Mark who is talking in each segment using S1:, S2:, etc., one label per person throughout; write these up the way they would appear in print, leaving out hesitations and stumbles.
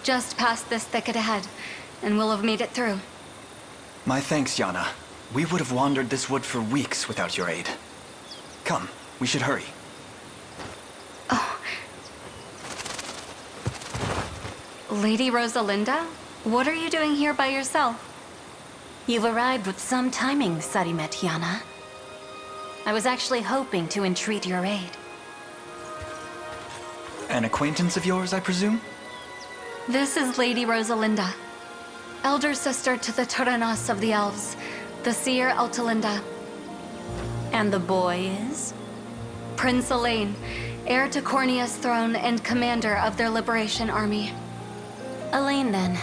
S1: Just past this thicket ahead, and we'll have made it through.
S2: My thanks, Yana. We would have wandered this wood for weeks without your aid. Come, we should hurry.
S1: Oh. Lady Rosalinda? What are you doing here by yourself?
S3: You've arrived with some timing, Sarimet Yana. I was actually hoping to entreat your aid.
S2: An acquaintance of yours, I presume?
S1: This is Lady Rosalinda, elder sister to the Turanos of the Elves, the seer Altalinda.
S3: And the boy is?
S1: Prince Elaine, heir to Cornea's throne and commander of their liberation army.
S3: Elaine, then.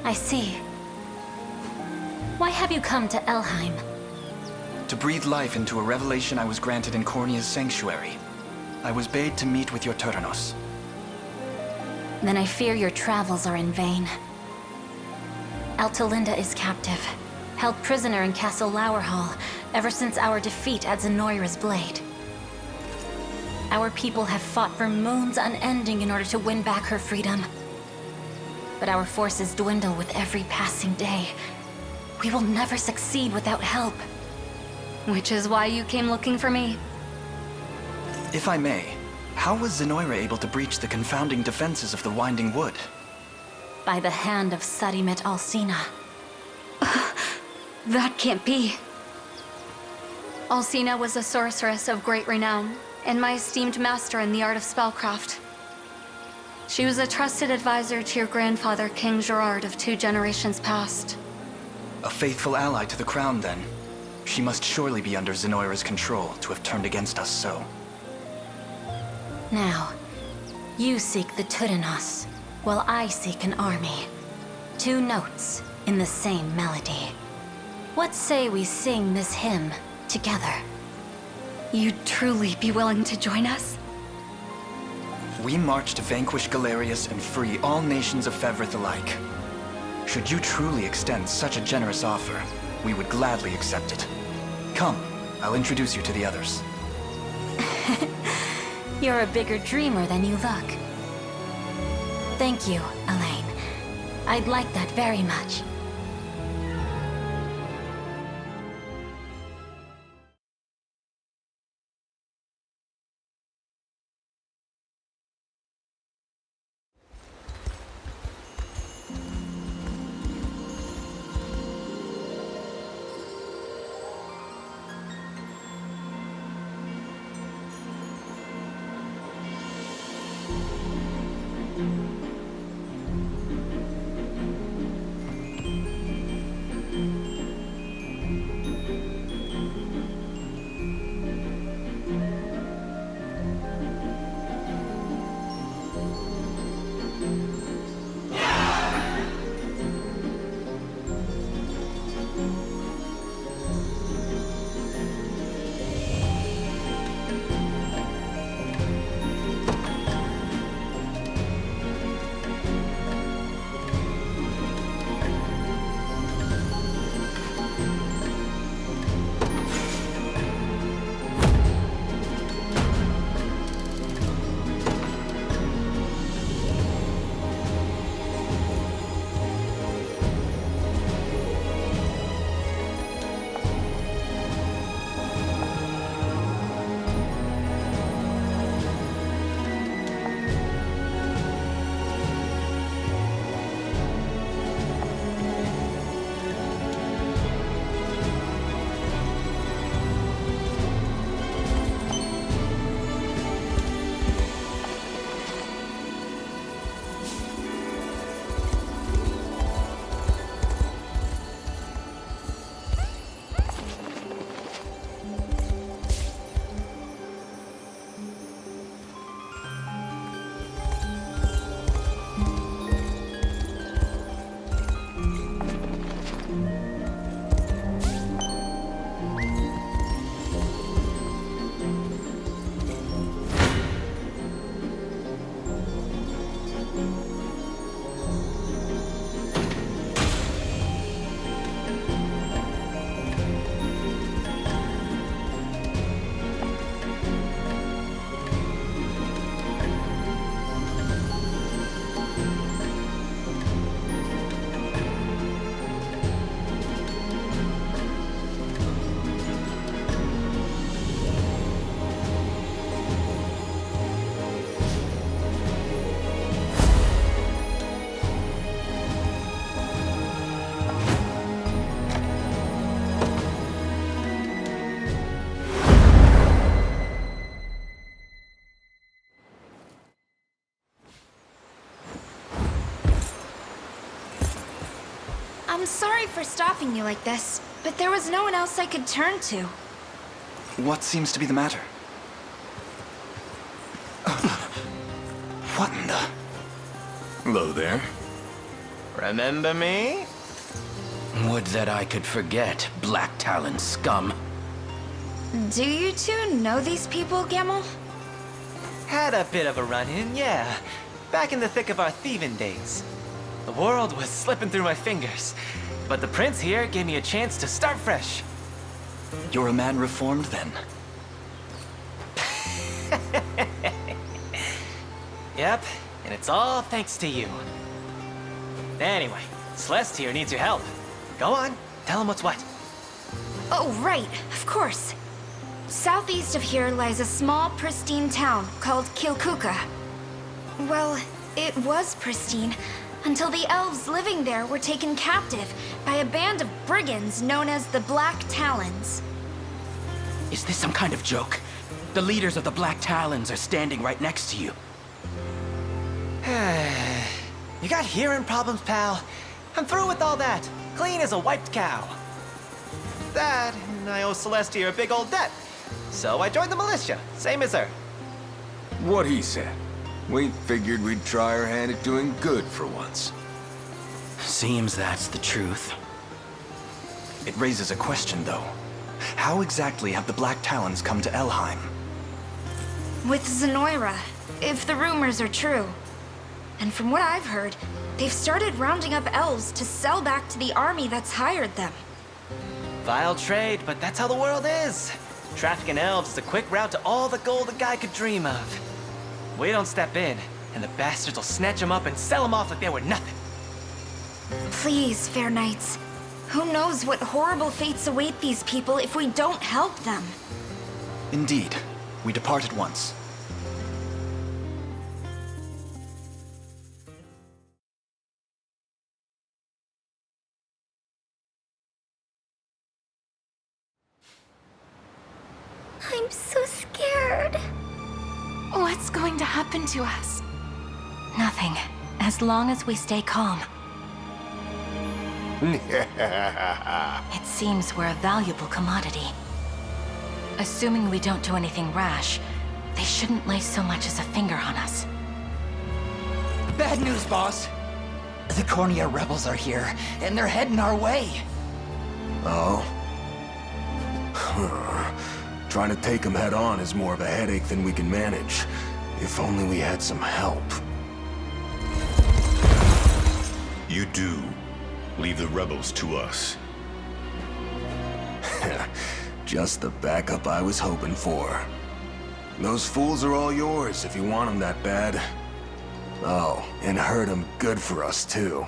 S3: I see. Why have you come to Elheim?
S2: To breathe life into a revelation I was granted in Cornea's sanctuary. I was bade to meet with your Turanos.
S3: Then I fear your travels are in vain. Altalinda is captive, held prisoner in Castle Lowerhall ever since our defeat at Zenoira's blade. Our people have fought for moons unending in order to win back her freedom. But our forces dwindle with every passing day. We will never succeed without help.
S1: Which is why you came looking for me.
S2: If I may, how was Zenoira able to breach the confounding defenses of the Winding Wood?
S3: By the hand of Sarimet Alcina.
S1: That can't be. Alcina was a sorceress of great renown, and my esteemed master in the art of spellcraft. She was a trusted advisor to your grandfather, King Gerard, of 2 generations past.
S2: A faithful ally to the crown, then. She must surely be under Zenoira's control to have turned against us so.
S3: Now, you seek the Turanos, while I seek an army. 2 notes in the same melody. What say we sing this hymn together?
S1: You'd truly be willing to join us?
S2: We march to vanquish Galerius and free all nations of Fevrith alike. Should you truly extend such a generous offer, we would gladly accept it. Come, I'll introduce you to the others.
S3: You're a bigger dreamer than you look. Thank you, Elaine. I'd like that very much.
S4: sorry for stopping you like this, but there was no one else I could turn to.
S2: What seems to be the matter? What in the...
S5: Hello there.
S6: Remember me?
S7: Would that I could forget, Black Talon scum.
S4: Do you two know these people, Gamel?
S6: Had a bit of a run-in, yeah. Back in the thick of our thieving days. The world was slipping through my fingers, but the prince here gave me a chance to start fresh.
S2: You're a man reformed, then?
S6: Yep, and it's all thanks to you. Anyway, Celeste here needs your help. Go on, tell him what's what.
S4: Oh, right, of course. Southeast of here lies a small, pristine town called Kilkuka. Well, it was pristine until the elves living there were taken captive by a band of brigands known as the Black Talons.
S7: Is this some kind of joke? The leaders of the Black Talons are standing right next to you.
S6: You got hearing problems, pal? I'm through with all that. Clean as a wiped cow. That, and I owe Celeste here a big old debt. So I joined the militia, same as her.
S5: What he said. We figured we'd try our hand at doing good for once.
S7: Seems that's the truth.
S2: It raises a question, though. How exactly have the Black Talons come to Elheim?
S4: With Zenoira, if the rumors are true. And from what I've heard, they've started rounding up elves to sell back to the army that's hired them.
S6: Vile trade, but that's how the world is. Trafficking elves is a quick route to all the gold a guy could dream of. We don't step in, and the bastards will snatch them up and sell them off like they were nothing.
S4: Please, fair knights. Who knows what horrible fates await these people if we don't help them?
S2: Indeed. We depart at once.
S4: I'm so scared.
S8: What's going to happen to us?
S3: Nothing, as long as we stay calm. It seems we're a valuable commodity. Assuming we don't do anything rash, they shouldn't lay so much as a finger on us.
S7: Bad news, boss. The Cornea rebels are here, and they're heading our way.
S5: Oh? Trying to take them head on is more of a headache than we can manage. If only we had some help.
S9: You do. Leave the rebels to us.
S5: Just the backup I was hoping for. Those fools are all yours if you want them that bad. Oh, and hurt them good for us too.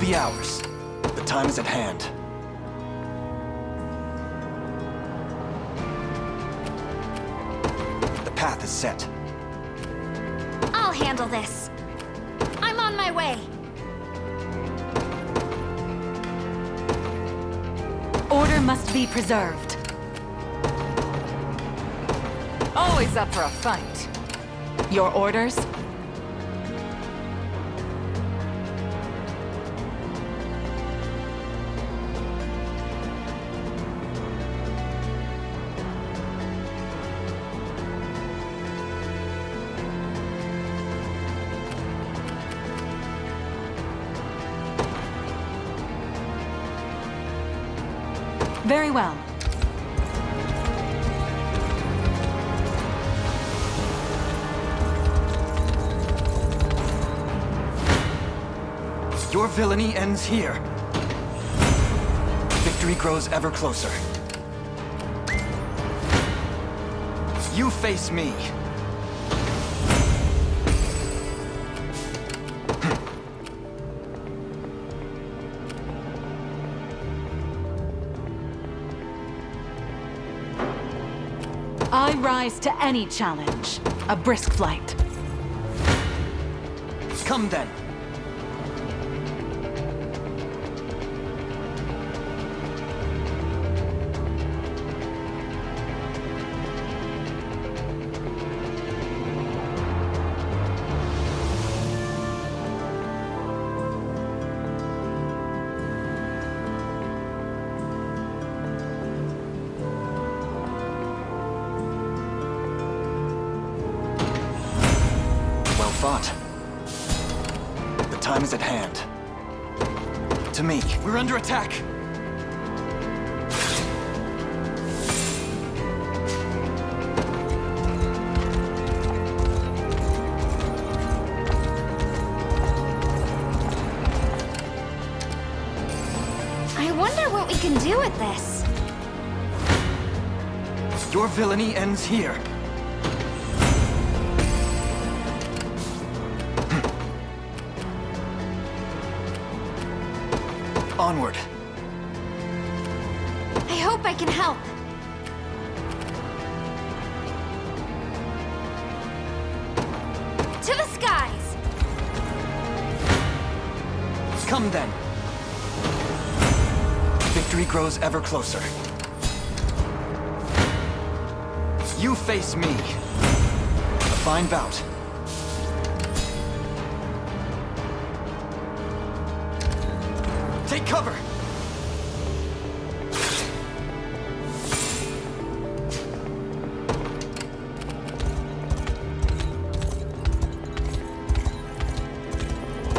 S2: be ours. The time is at hand. The path is set.
S4: I'll handle this. I'm on my way.
S10: Order must be preserved. Always up for a fight. Your orders? Very well.
S2: Your villainy ends here. Victory grows ever closer. You face me.
S10: I rise to any challenge. A brisk flight.
S2: Come then. Fought. The time is at hand. To me, we're under attack.
S4: I wonder what we can do with this.
S2: Your villainy ends here. Onward.
S4: I hope I can help. To the skies!
S2: Come then. Victory grows ever closer. You face me. A fine bout. Take cover!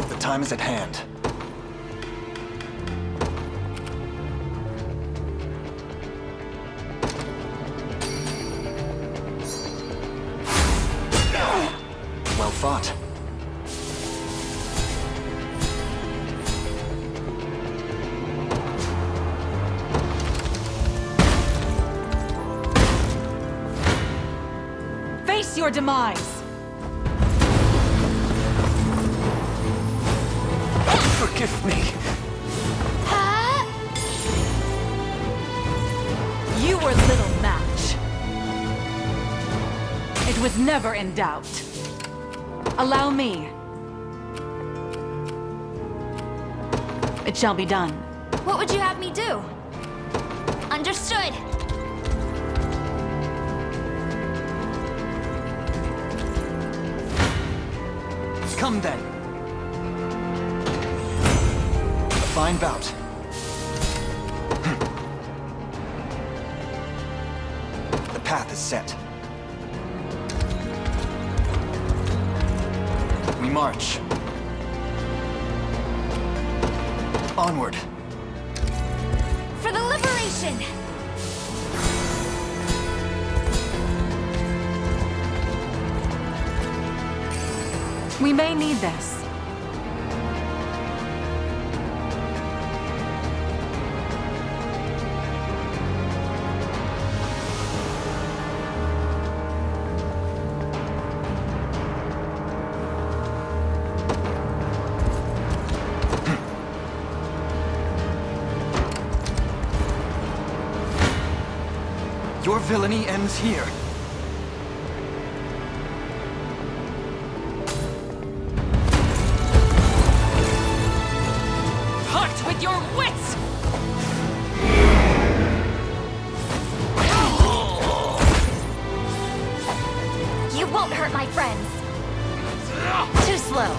S2: The time is at hand. Well fought.
S10: Face your demise!
S2: Forgive me.
S4: Huh?
S10: You were little match. It was never in doubt. Allow me. It shall be done.
S4: What would you have me do? Understood.
S2: Come then. A fine bout. The path is set. We march. Onward.
S4: For the liberation!
S10: We may need this.
S2: Your villainy ends here.
S10: Hunt with your wits!
S4: You won't hurt my friends.
S3: Too slow.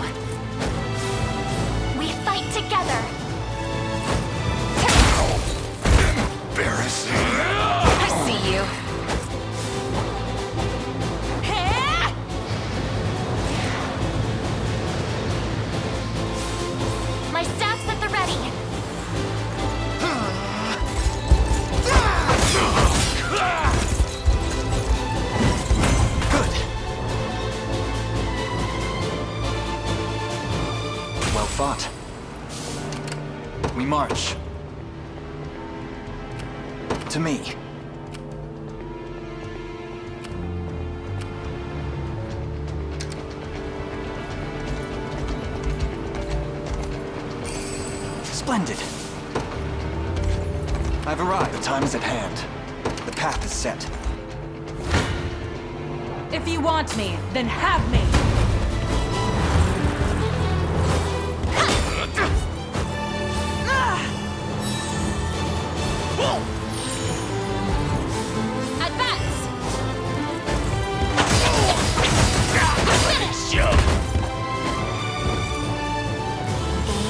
S4: We fight together.
S5: Embarrassing.
S3: I see you.
S4: My staff's at the ready.
S2: Good. Well fought. We march. To me. Splendid. I've arrived. The time is at hand. The path is set.
S10: If you want me, then have me!
S4: Advance!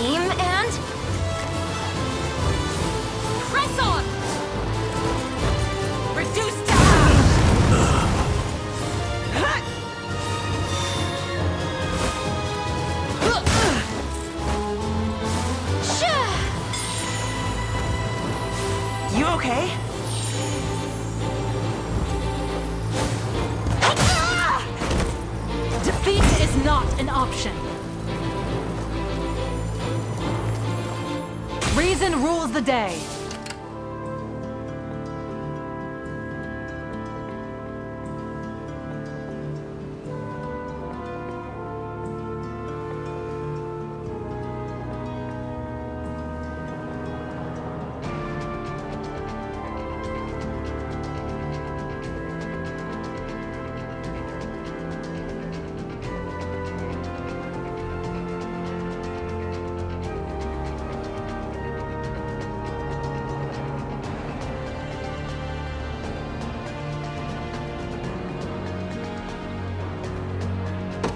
S4: Aim and... press on!
S10: Reduce time!
S3: You okay?
S10: Defeat is not an option. Reason rules the day.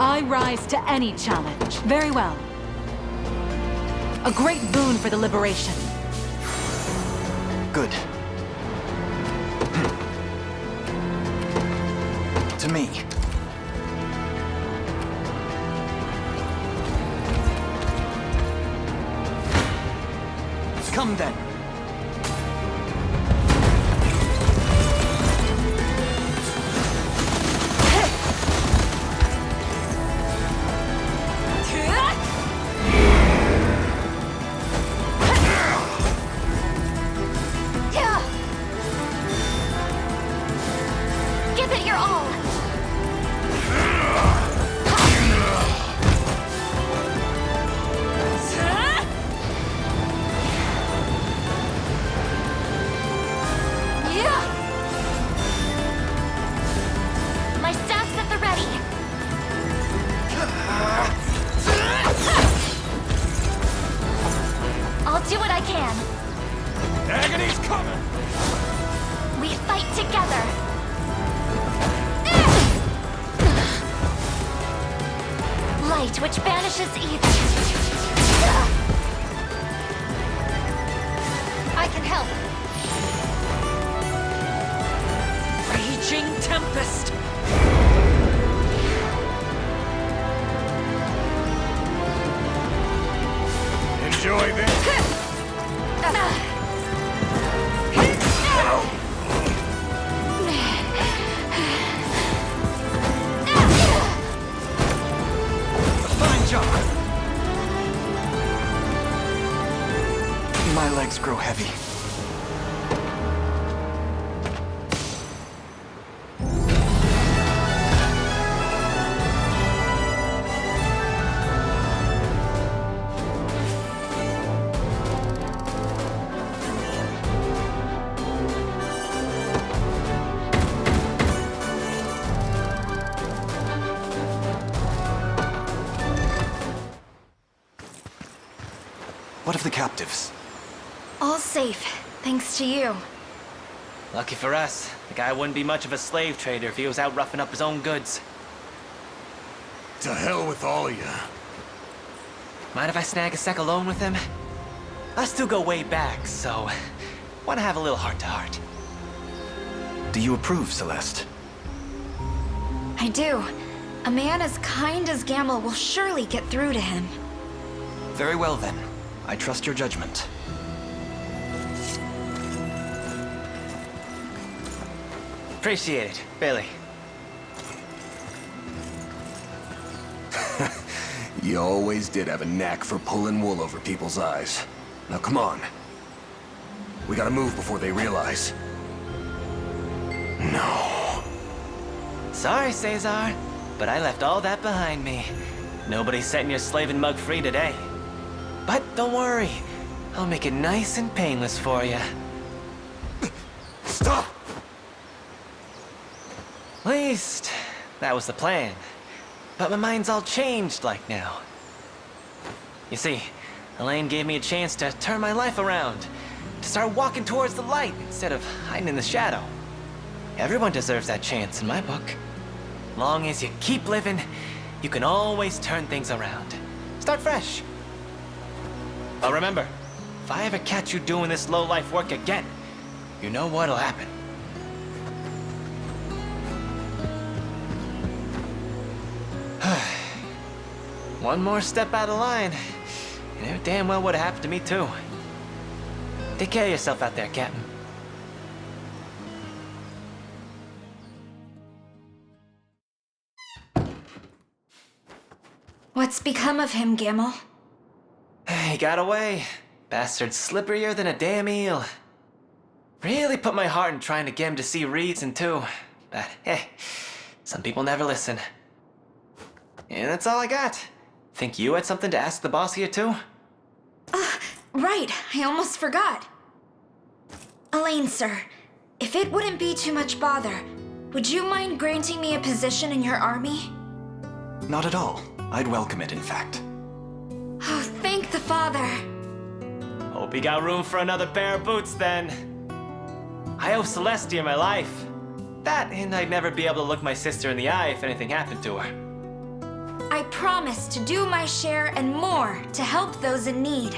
S10: I rise to any challenge. Very well. A great boon for the liberation.
S2: Good. To me. Come then.
S4: Give it your all! My staff's at the ready. I'll do what I can.
S5: Agony's coming!
S4: We fight together. Light which banishes evil. I can help.
S10: Raging Tempest!
S5: Enjoy this!
S2: Fine job. My legs grow heavy. What of the captives?
S4: All safe, thanks to you.
S6: Lucky for us, the guy wouldn't be much of a slave trader if he was out roughing up his own goods.
S5: To hell with all of you.
S6: Mind if I snag a sec alone with him? Us two go way back, so wanna have a little heart-to-heart.
S2: Do you approve, Celeste?
S4: I do. A man as kind as Gamble will surely get through to him.
S2: Very well then. I trust your judgment.
S6: Appreciate it, really.
S5: You always did have a knack for pulling wool over people's eyes. Now come on. We gotta move before they realize. No.
S6: Sorry, Cesar, but I left all that behind me. Nobody's setting your slaving mug free today. But don't worry, I'll make it nice and painless for you.
S5: Stop!
S6: At least, that was the plan. But my mind's all changed like now. You see, Elaine gave me a chance to turn my life around. To start walking towards the light instead of hiding in the shadow. Everyone deserves that chance in my book. Long as you keep living, you can always turn things around. Start fresh. But remember, if I ever catch you doing this low-life work again, you know what'll happen. One more step out of line, and it damn well would have happened to me too. Take care of yourself out there, Captain.
S4: What's become of him, Gamble?
S6: He got away. Bastard's slipperier than a damn eel. Really put my heart in trying to get him to see reason too. But hey, some people never listen. And that's all I got. Think you had something to ask the boss here too?
S4: Right, I almost forgot. Elaine, sir, if it wouldn't be too much bother, would you mind granting me a position in your army?
S2: Not at all. I'd welcome it, in fact.
S4: Oh, thank the Father.
S6: Hope you got room for another pair of boots then. I owe Celestia my life. That, and I'd never be able to look my sister in the eye if anything happened to her.
S4: I promise to do my share and more to help those in need.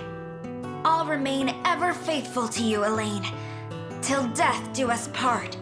S4: I'll remain ever faithful to you, Elaine. Till death do us part.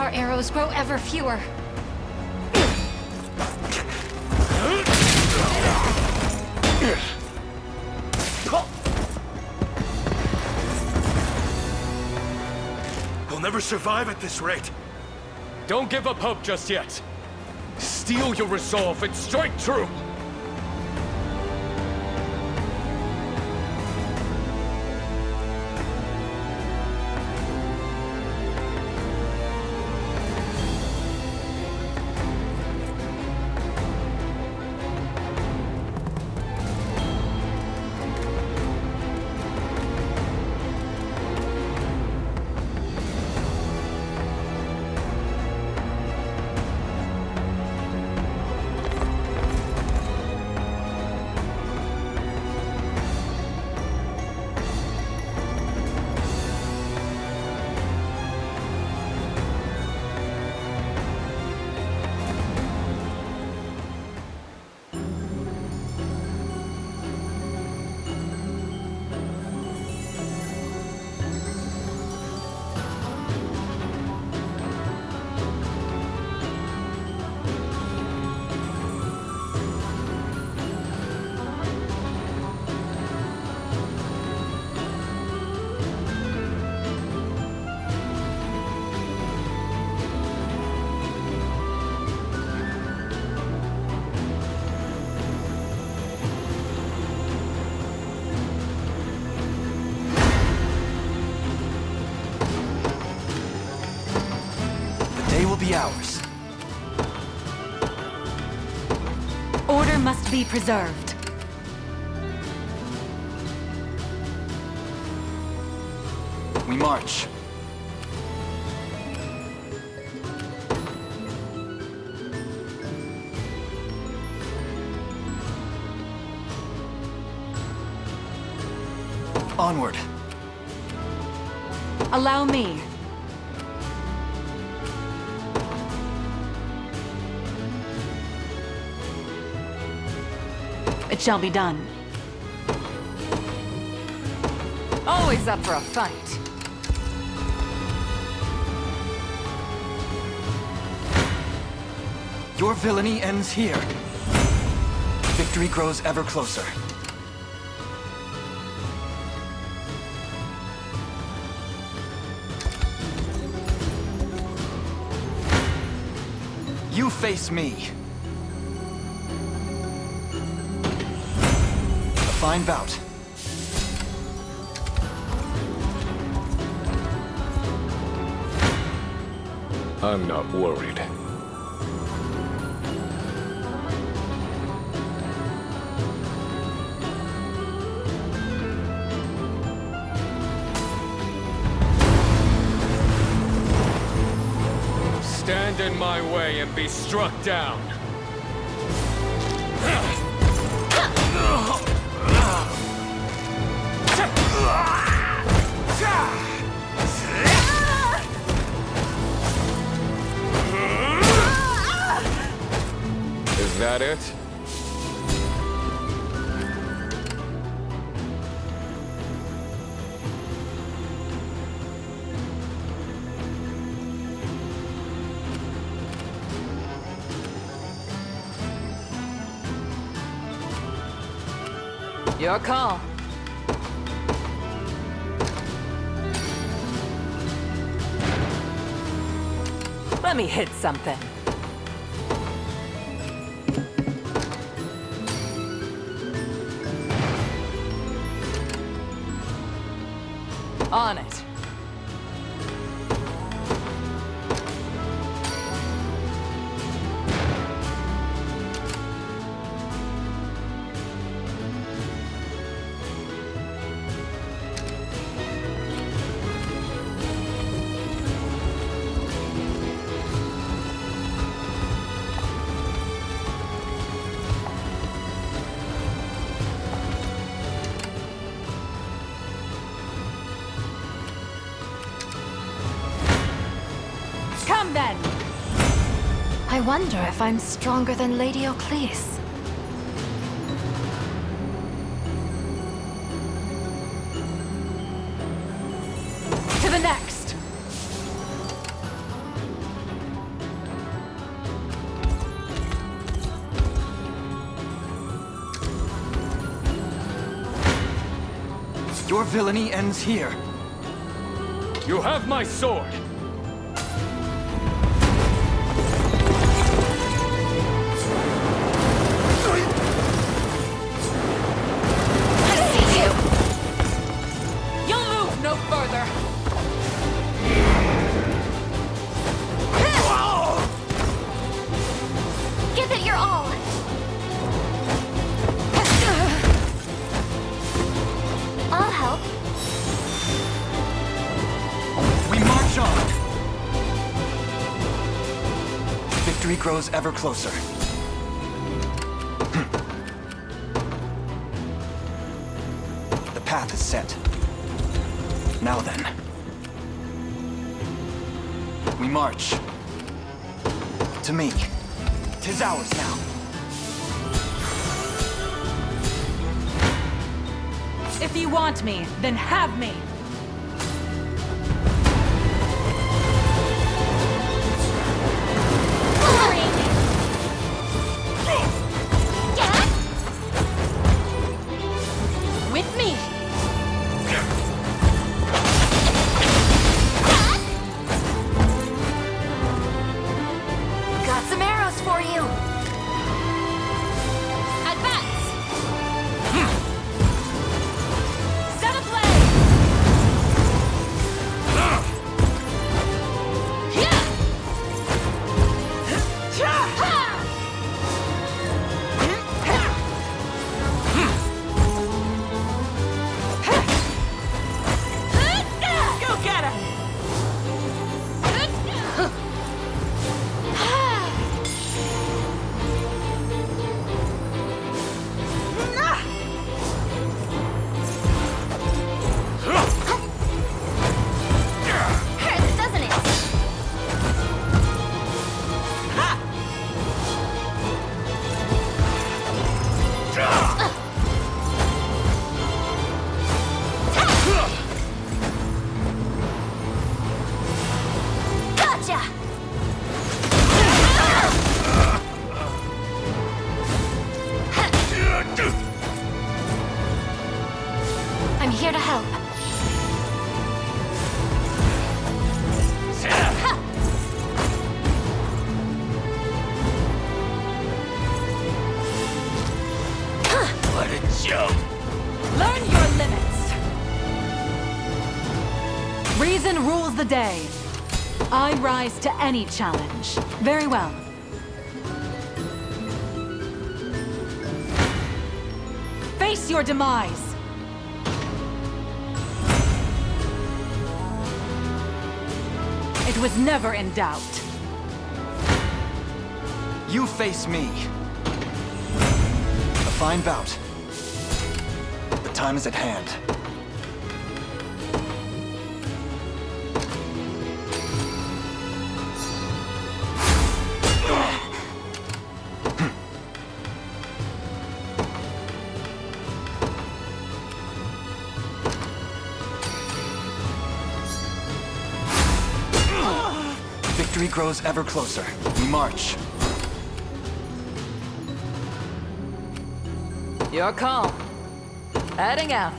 S1: our arrows grow ever fewer.
S11: We'll never survive at this rate.
S12: Don't give up hope just yet. Steel your resolve and strike true!
S2: Will be ours.
S10: Order must be preserved.
S2: We march. Onward.
S10: Allow me. It shall be done. Always up for a fight.
S2: Your villainy ends here. Victory grows ever closer. You face me. Fine bout.
S12: I'm not worried. Stand in my way and be struck down. Is that it?
S10: Your call. Let me hit something. On it. Come then!
S1: I wonder if I'm stronger than Lady Ocleus.
S10: To the next!
S2: Your villainy ends here.
S12: You have my sword.
S8: I see you! You'll move no further!
S4: Give it your all! I'll help.
S2: We march on! Victory grows ever closer. The path is set. Now then. We march. To me. 'Tis ours now.
S10: If you want me, then have me.
S8: With me!
S4: Got some arrows for you!
S8: Advance! Set ablaze!
S10: Go get him!
S4: Hurts, doesn't it? Gotcha! I'm here to help.
S12: What a joke.
S10: Learn your limits. Reason rules the day. I rise to any challenge. Very well. Face your demise. It was never in doubt.
S2: You face me. A fine bout. The time is at hand. Victory grows ever closer. We march.
S10: You're calm. Heading out.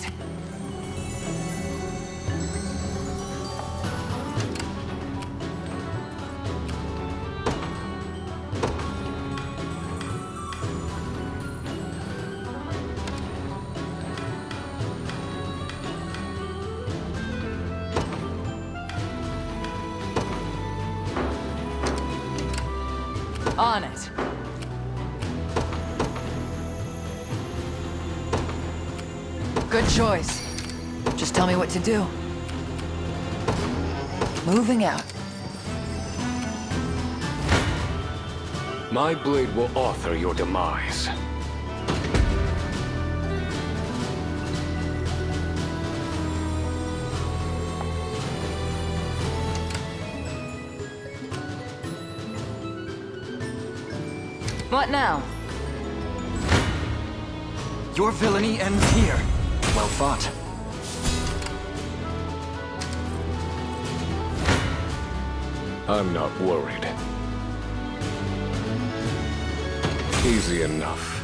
S10: On it.
S13: Good choice. Just tell me what to do. Moving out.
S12: My blade will author your demise.
S13: What now?
S2: Your villainy ends here. Well fought.
S12: I'm not worried. Easy enough.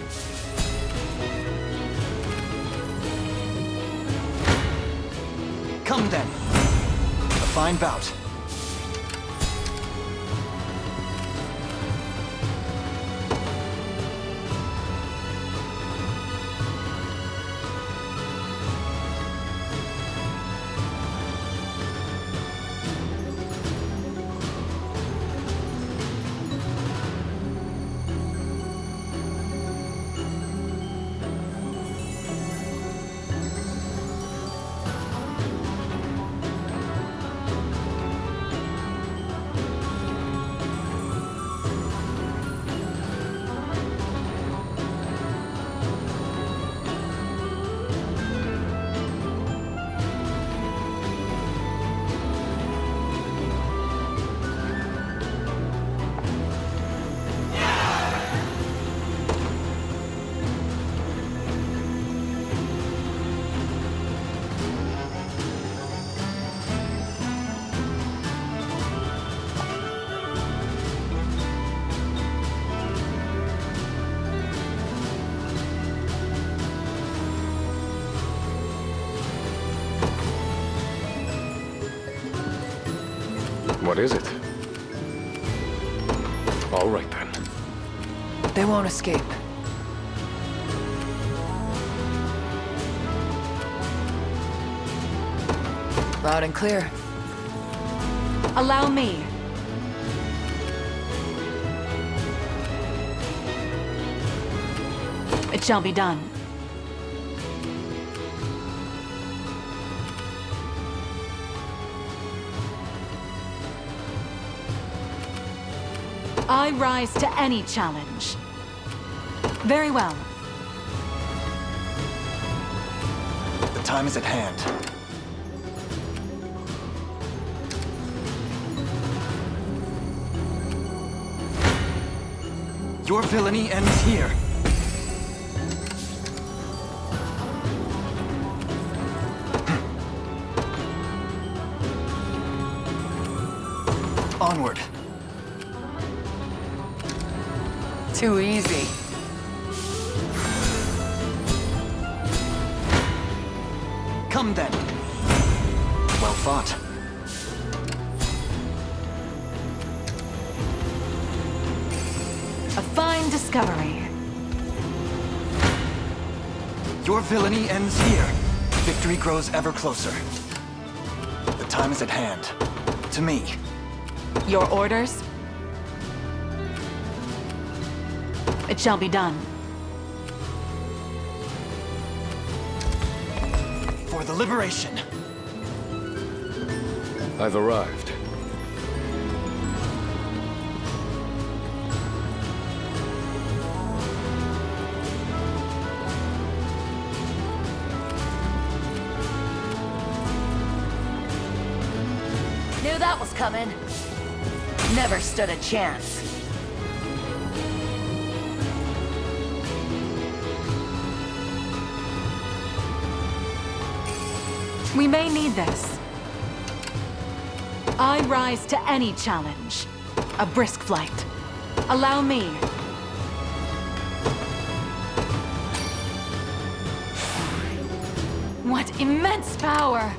S2: Come then. A fine bout.
S12: What is it? All right then.
S13: They won't escape. Loud and clear.
S10: Allow me. It shall be done. I rise to any challenge. Very well.
S2: The time is at hand. Your villainy ends here. Onward.
S13: Too easy.
S2: Come then. Well fought.
S10: A fine discovery.
S2: Your villainy ends here. Victory grows ever closer. The time is at hand. To me.
S10: Your orders? It shall be done.
S2: For the liberation.
S12: I've arrived.
S8: Knew that was coming. Never stood a chance.
S10: We may need this. I rise to any challenge. A brisk flight. Allow me. What immense power!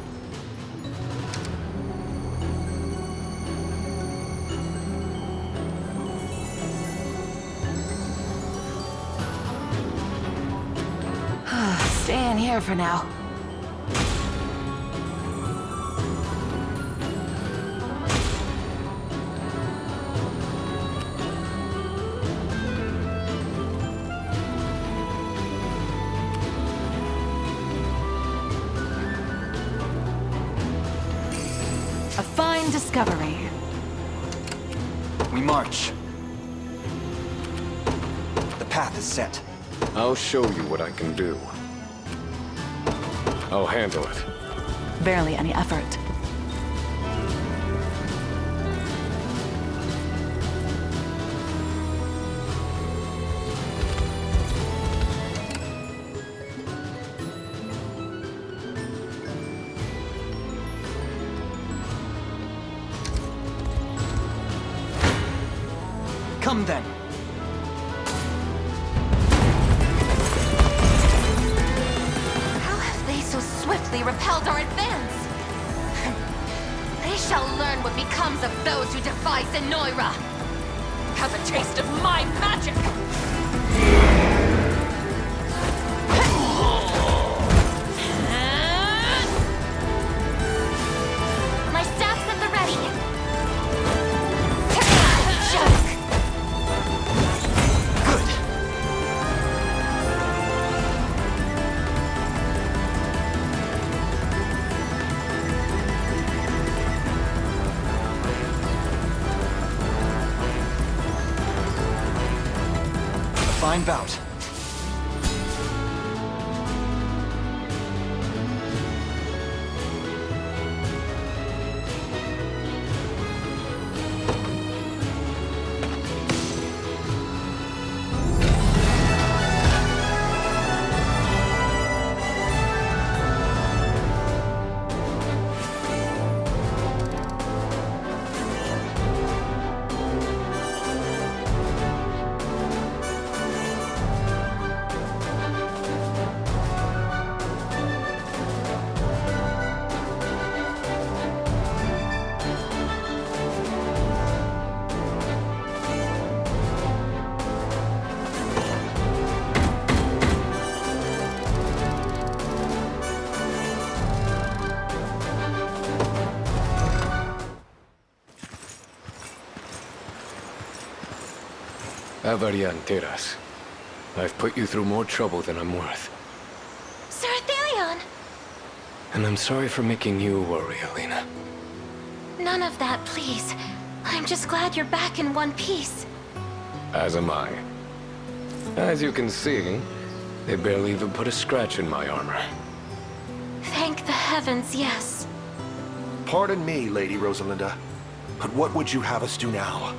S8: Staying here for now.
S10: A fine discovery.
S2: We march. The path is set.
S12: I'll show you what I can do. I'll handle it.
S10: Barely any effort.
S2: Come then.
S4: How have they so swiftly repelled our advance?
S14: shall learn what becomes of those who defy Zenoira. Have a taste of my magic!
S4: My staff's at the ready.
S2: Fine bout.
S12: Avarian Teras. I've put you through more trouble than I'm worth.
S4: Sir Athelion!
S12: And I'm sorry for making you worry, Alina.
S4: None of that, please. I'm just glad you're back in one piece.
S12: As am I. As you can see, they barely even put a scratch in my armor.
S4: Thank the heavens, yes.
S11: Pardon me, Lady Rosalinda, but what would you have us do now?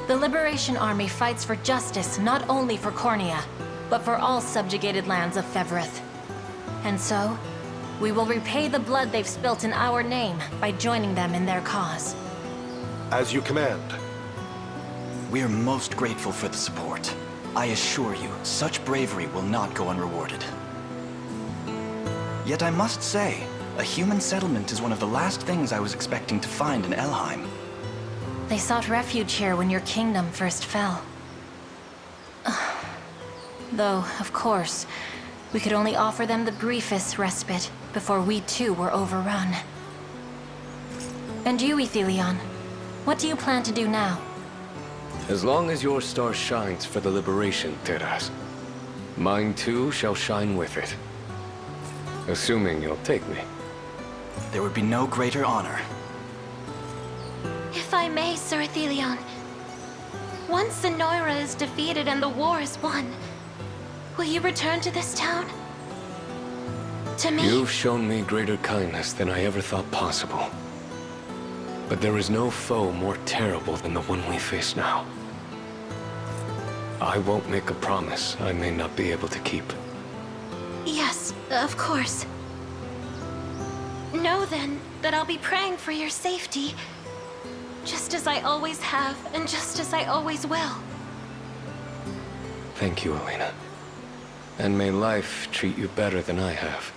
S3: The Liberation Army fights for justice not only for Cornea, but for all subjugated lands of Fevrith. And so, we will repay the blood they've spilt in our name by joining them in their cause.
S11: As you command.
S2: We are most grateful for the support. I assure you, such bravery will not go unrewarded. Yet I must say, a human settlement is one of the last things I was expecting to find in Elheim.
S3: They sought refuge here when your kingdom first fell. Though, of course, we could only offer them the briefest respite before we too were overrun. And you, Athelion, what do you plan to do now?
S12: As long as your star shines for the Liberation, Teras, mine too shall shine with it. Assuming you'll take me.
S2: There would be no greater honor.
S4: If I may, Sir Athelion. Once Zenoira is defeated and the war is won, will you return to this town? To me?
S12: You've shown me greater kindness than I ever thought possible. But there is no foe more terrible than the one we face now. I won't make a promise I may not be able to keep.
S4: Yes, of course. Know then that I'll be praying for your safety, just as I always have and just as I always will.
S12: Thank you, Alina. And may life treat you better than I have.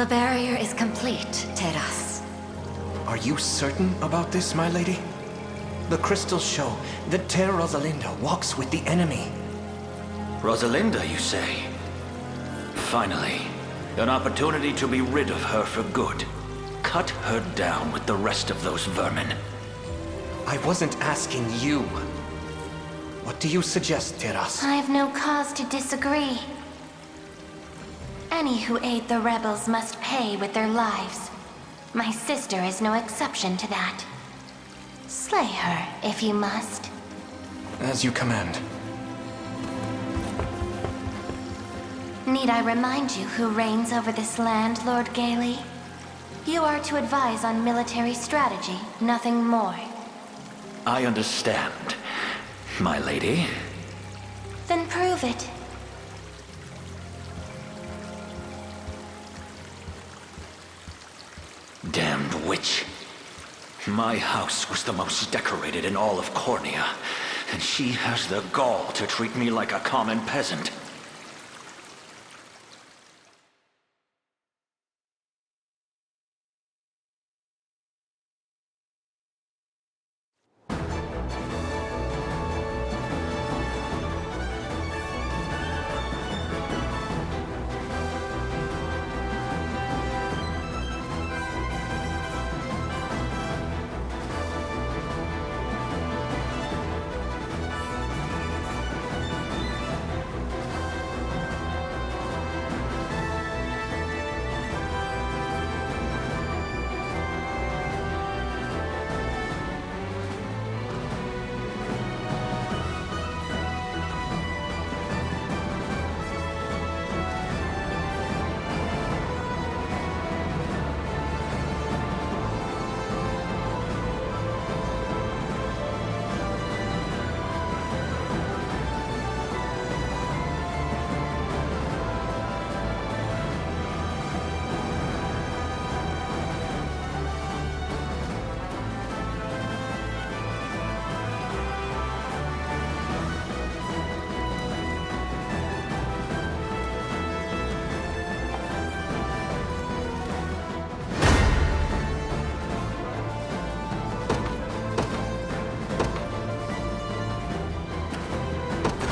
S1: The barrier is complete, Teras.
S2: Are you certain about this, my lady? The crystals show that Ter Rosalinda walks with the enemy.
S15: Rosalinda, you say? Finally, an opportunity to be rid of her for good. Cut her down with the rest of those vermin.
S2: I wasn't asking you. What do you suggest, Teras?
S3: I have no cause to disagree. Any who aid the rebels must pay with their lives. My sister is no exception to that. Slay her, if you must.
S2: As you command.
S3: Need I remind you who reigns over this land, Lord Gailey? You are to advise on military strategy, nothing more.
S15: I understand, my lady.
S3: Then prove it.
S15: Damned witch. My house was the most decorated in all of Cornea, and she has the gall to treat me like a common peasant.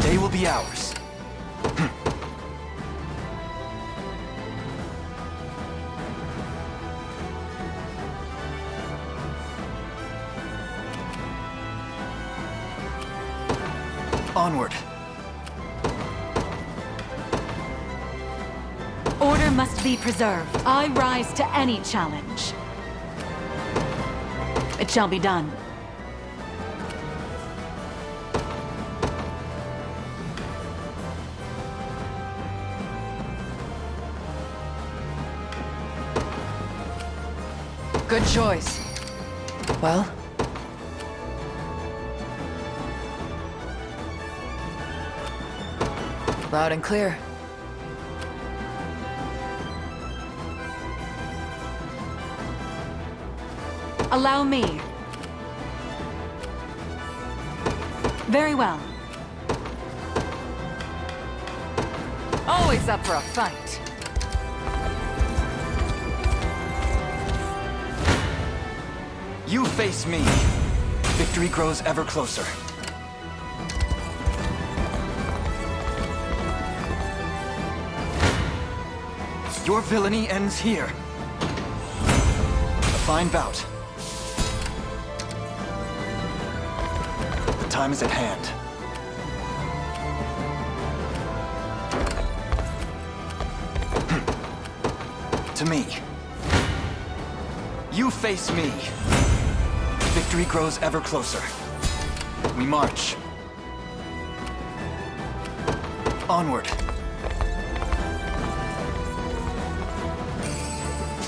S2: They will be ours. Onward.
S10: Order must be preserved. I rise to any challenge. It shall be done.
S13: Good choice. Well? Loud and clear.
S10: Allow me. Very well.
S13: Always up for a fight.
S2: You face me. Victory grows ever closer. Your villainy ends here. A fine bout. The time is at hand. To me. You face me. Victory grows ever closer. We march. Onward.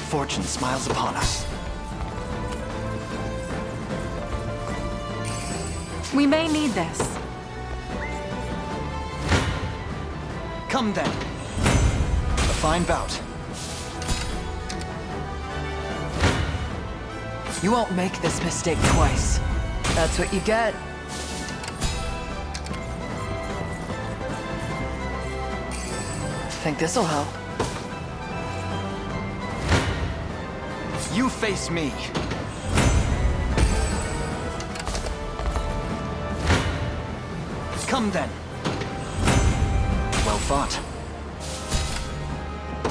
S2: Fortune smiles upon us.
S10: We may need this.
S2: Come then. A fine bout.
S13: You won't make this mistake twice. That's what you get. Think this'll help.
S2: You face me. Come then. Well fought.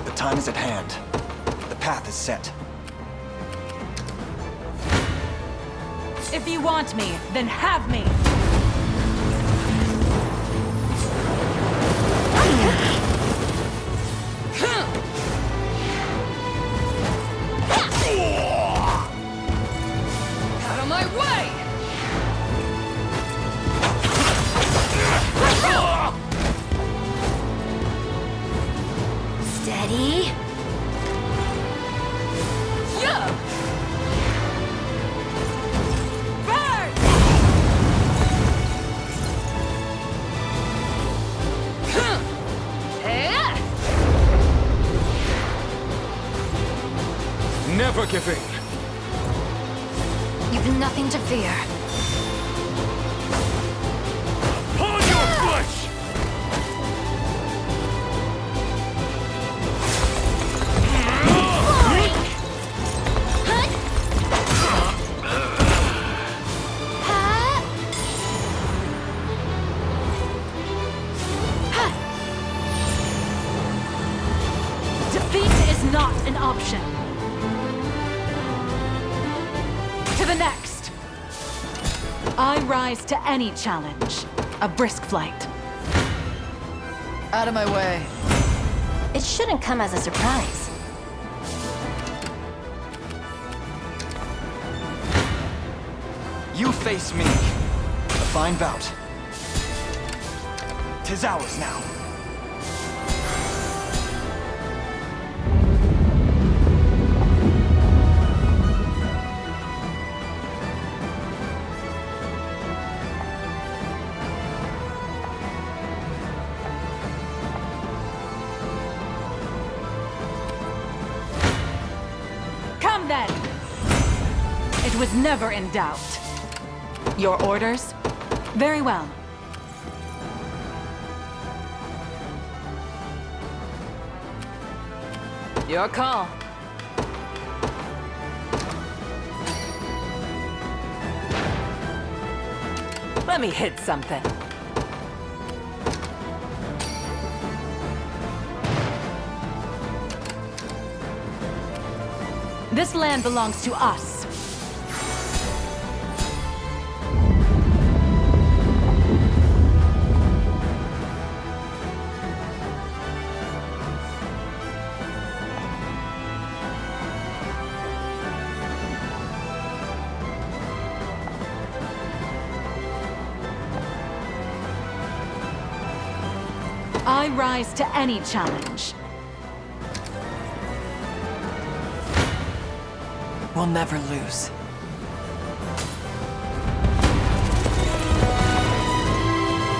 S2: The time is at hand. The path is set.
S10: If you want me, then have me!
S14: Out of my way!
S4: Steady.
S14: Yeah!
S12: Never give in.
S4: You've nothing to fear.
S12: On your flesh!
S10: Defeat is not an option. To the next. I rise to any challenge. A brisk flight.
S13: Out of my way.
S3: It shouldn't come as a surprise.
S2: You face me. A fine bout. 'Tis ours now.
S10: Come then! It was never in doubt. Your orders? Very well.
S13: Your call.
S8: Let me hit something.
S10: This land belongs to us. I rise to any challenge.
S13: We'll never lose.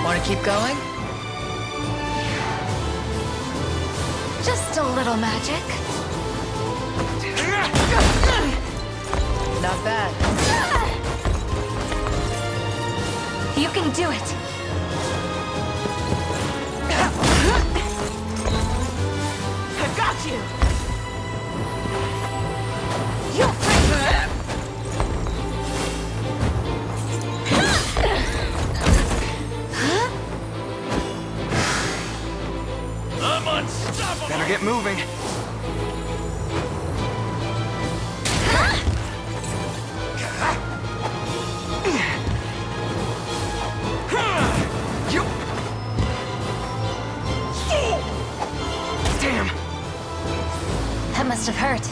S13: Want to keep going?
S4: Just a little magic.
S13: Not bad.
S4: You can do it.
S14: I got you!
S12: I'm unstoppable!
S2: Better get moving. Damn!
S3: That must have hurt.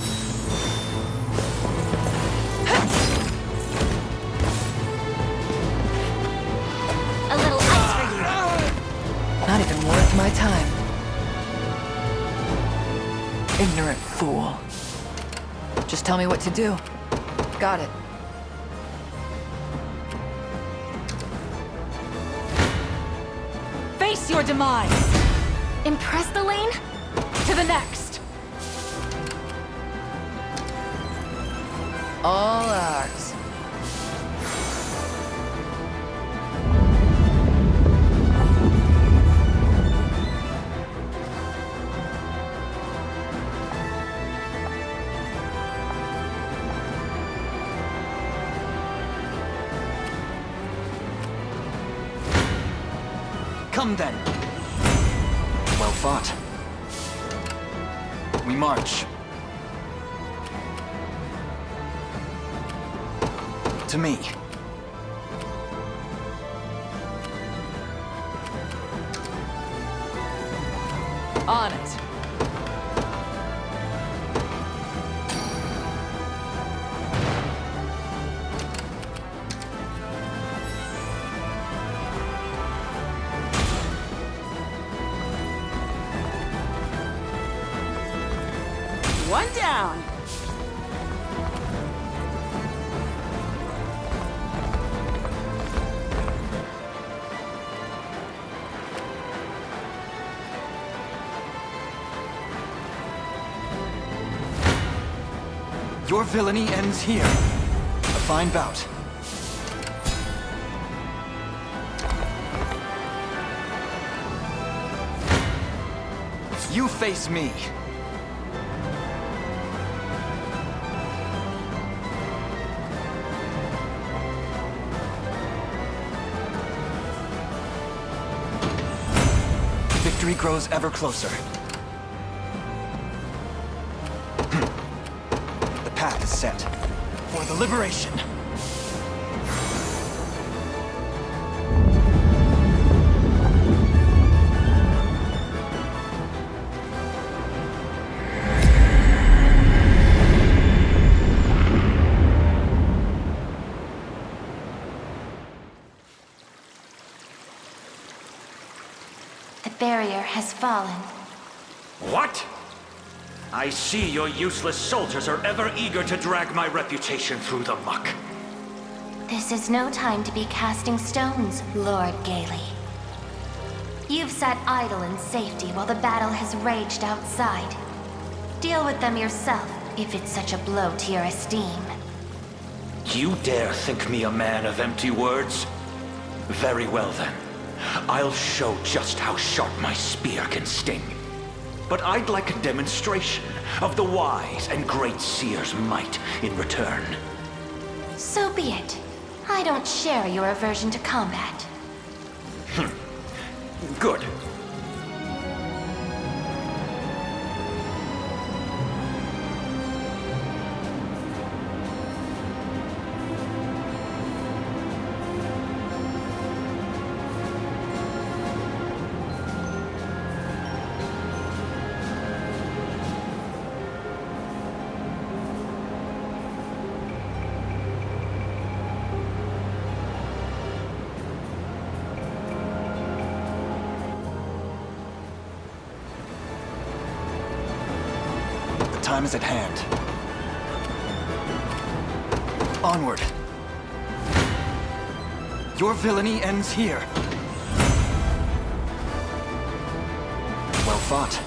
S3: A little ice for you.
S13: Not even worth my time. Ignorant fool. Just tell me what to do. Got it.
S10: Face your demise!
S4: Impress the lane?
S10: To the next!
S13: All ours.
S2: Come then. Well fought. We march. To me.
S13: On it.
S10: One down.
S2: Your villainy ends here. A fine bout. You face me. Victory grows ever closer. The path is set for the liberation.
S3: The barrier has fallen.
S15: What? I see your useless soldiers are ever eager to drag my reputation through the muck.
S3: This is no time to be casting stones, Lord Gailey. You've sat idle in safety while the battle has raged outside. Deal with them yourself, if it's such a blow to your esteem.
S15: You dare think me a man of empty words? Very well then. I'll show just how sharp my spear can sting. But I'd like a demonstration of the wise and great seer's might in return.
S3: So be it. I don't share your aversion to combat.
S15: Good.
S2: Time is at hand. Onward. Your villainy ends here. Well fought.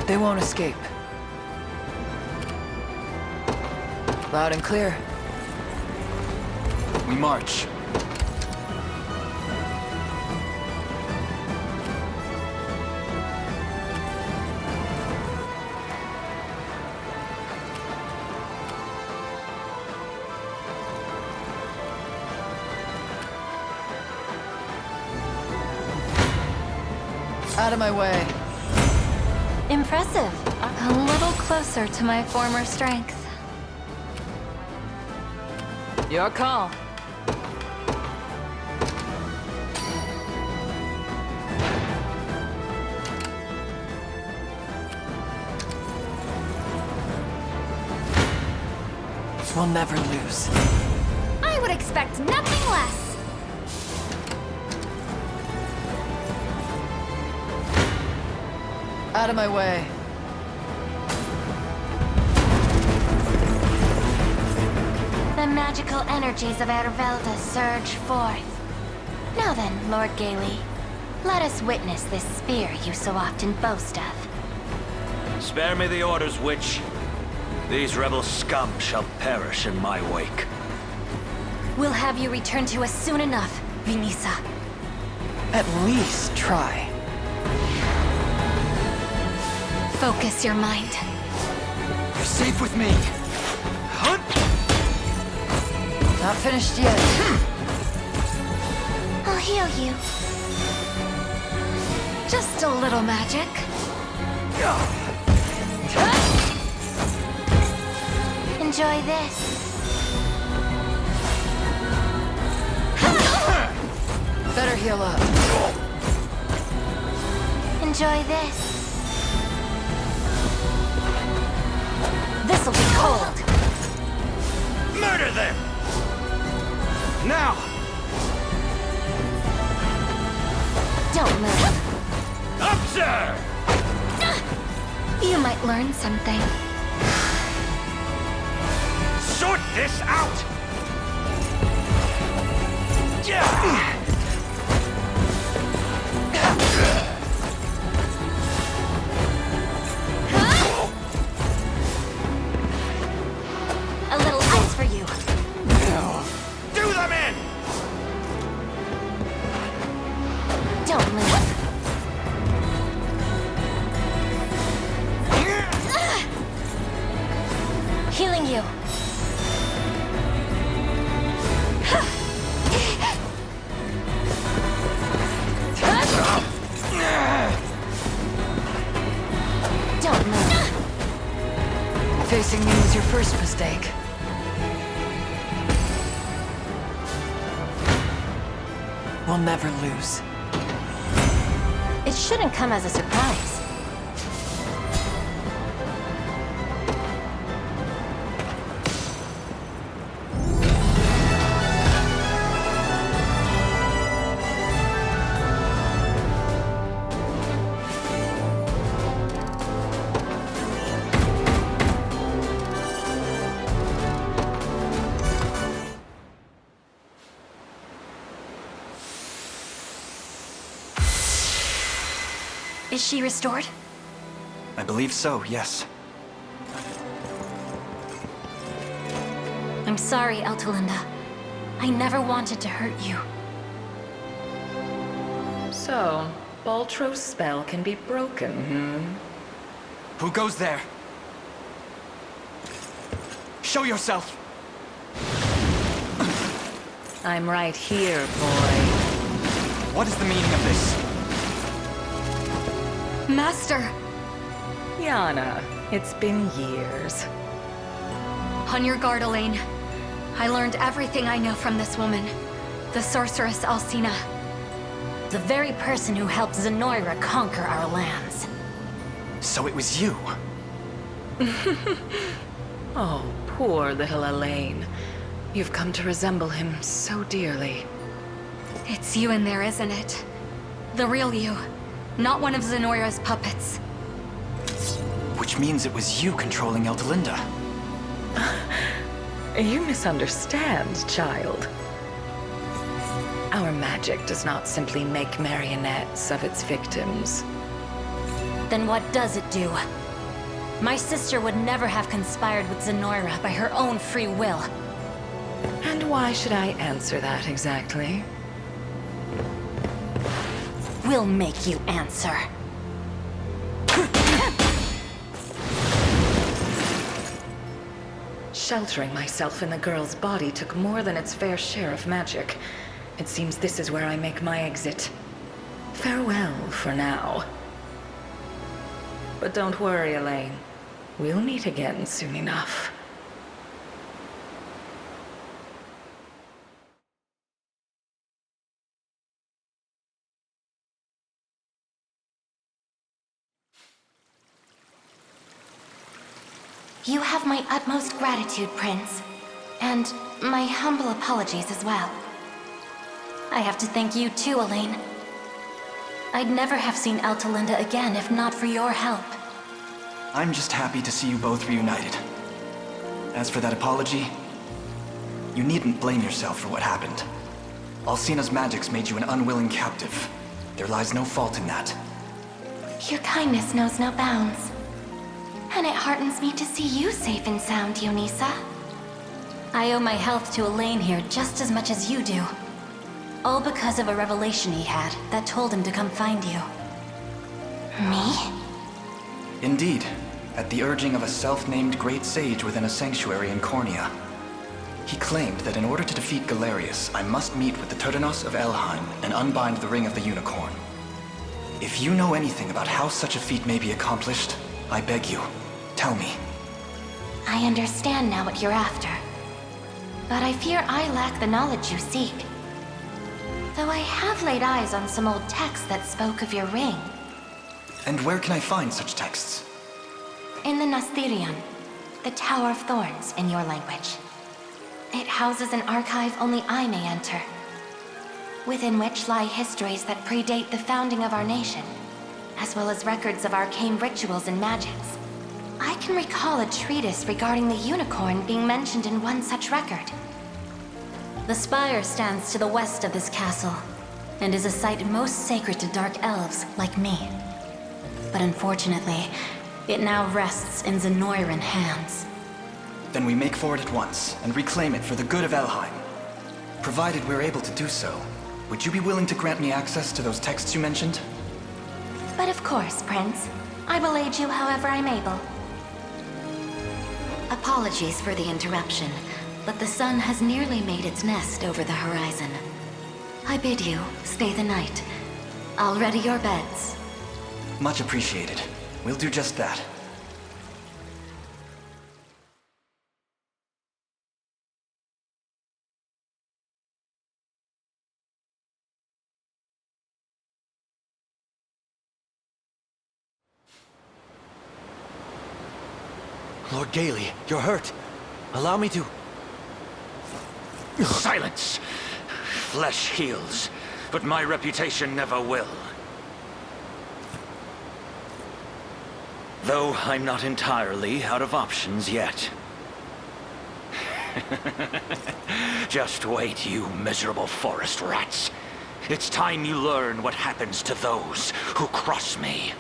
S13: They won't escape. Loud and clear.
S2: We march.
S13: Out of my way.
S1: Impressive. A little closer to my former strength.
S13: Your call. We'll never lose.
S4: I would expect nothing less.
S13: Out of my way.
S3: The magical energies of Ervelda surge forth. Now then, Lord Gailey, let us witness this spear you so often boast of.
S15: Spare me the orders, witch. These rebel scum shall perish in my wake.
S3: We'll have you return to us soon enough, Vinisa.
S13: At least try.
S1: Focus your mind.
S2: You're safe with me. Hunt!
S13: Not finished yet.
S4: I'll heal you.
S1: Just a little magic.
S4: Enjoy this.
S13: Better heal up.
S4: Enjoy this.
S3: This'll be cold.
S15: Murder them! Now!
S1: Don't move.
S15: Observe!
S1: You might learn something.
S15: Sort this out!
S3: A little ice for you.
S15: Do them in!
S3: Don't move. Healing you. Don't move.
S13: Facing me was your first mistake. We'll never lose.
S3: It shouldn't come as a surprise. Is she restored?
S2: I believe so, yes.
S3: I'm sorry, Altalinda. I never wanted to hurt you.
S16: So, Baltro's spell can be broken,
S2: Who goes there? Show yourself!
S16: I'm right here, boy.
S2: What is the meaning of this?
S1: Master!
S16: Yana, it's been years.
S1: On your guard, Elaine. I learned everything I know from this woman, the sorceress Alcina.
S3: The very person who helped Zenoira conquer our lands.
S2: So it was you?
S16: Oh, poor little Elaine. You've come to resemble him so dearly.
S1: It's you in there, isn't it? The real you. Not one of Zenoira's puppets.
S2: Which means it was you controlling Eldelinda.
S16: You misunderstand, child. Our magic does not simply make marionettes of its victims.
S3: Then what does it do? My sister would never have conspired with Zenoira by her own free will.
S16: And why should I answer that exactly?
S3: We'll make you answer.
S16: Sheltering myself in the girl's body took more than its fair share of magic. It seems this is where I make my exit. Farewell for now. But don't worry, Elaine. We'll meet again soon enough.
S3: You have my utmost gratitude, Prince. And my humble apologies as well. I have to thank you too, Elaine. I'd never have seen Altalinda again if not for your help.
S2: I'm just happy to see you both reunited. As for that apology, you needn't blame yourself for what happened. Alcina's magics made you an unwilling captive. There lies no fault in that.
S3: Your kindness knows no bounds. And it heartens me to see you safe and sound, Dionisa. I owe my health to Elaine here just as much as you do. All because of a revelation he had that told him to come find you. Me?
S2: Indeed, at the urging of a self-named great sage within a sanctuary in Cornea. He claimed that in order to defeat Galerius, I must meet with the Turdanos of Elheim and unbind the Ring of the Unicorn. If you know anything about how such a feat may be accomplished, I beg you, tell me.
S3: I understand now what you're after. But I fear I lack the knowledge you seek. Though I have laid eyes on some old texts that spoke of your ring.
S2: And where can I find such texts?
S3: In the Nasthirion, the Tower of Thorns in your language. It houses an archive only I may enter, within which lie histories that predate the founding of our nation, as well as records of arcane rituals and magics. I can recall a treatise regarding the unicorn being mentioned in one such record. The spire stands to the west of this castle, and is a site most sacred to dark elves like me. But unfortunately, it now rests in Zenoiran hands.
S2: Then we make for it at once, and reclaim it for the good of Elheim. Provided we're able to do so, would you be willing to grant me access to those texts you mentioned?
S3: But of course, Prince. I will aid you however I'm able. Apologies for the interruption, but the sun has nearly made its nest over the horizon. I bid you stay the night. I'll ready your beds.
S2: Much appreciated. We'll do just that.
S11: Lord Gailey, you're hurt. Allow me to...
S15: Silence! Flesh heals, but my reputation never will. Though I'm not entirely out of options yet. Just wait, you miserable forest rats. It's time you learn what happens to those who cross me.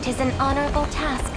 S3: Tis an honorable task.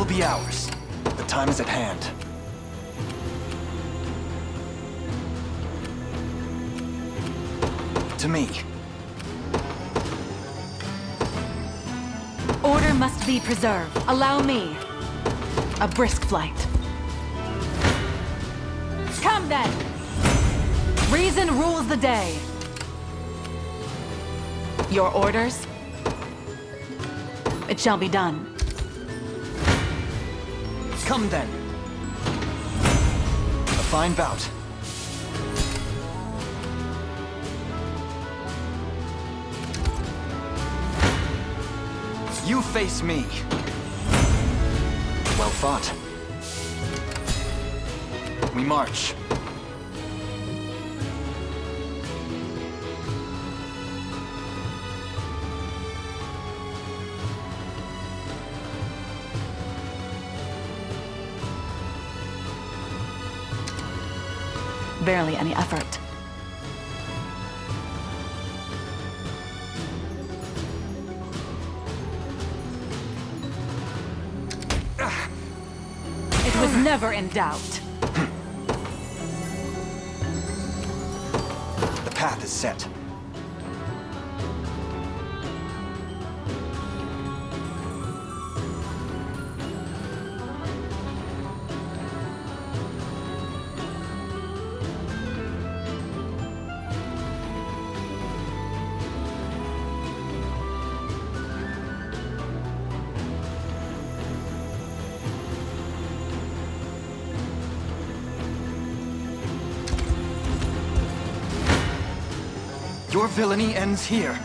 S2: Be ours. The time is at hand. To me.
S10: Order must be preserved. Allow me. A brisk flight. Come then! Reason rules the day. Your orders? It shall be done.
S2: Come then. A fine bout. You face me. Well fought. We march.
S10: Barely any effort. It was never in doubt.
S2: The path is set. Your villainy ends here.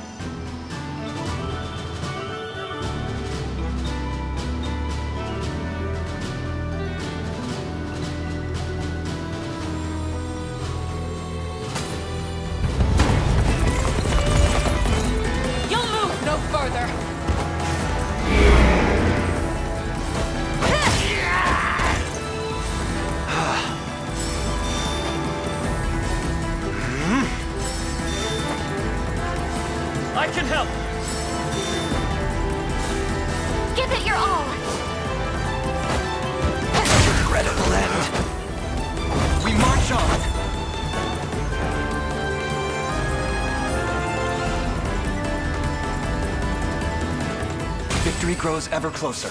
S14: You'll move no further!
S6: I can help!
S4: Give it your all!
S2: Incredible end. We march on. Victory grows ever closer.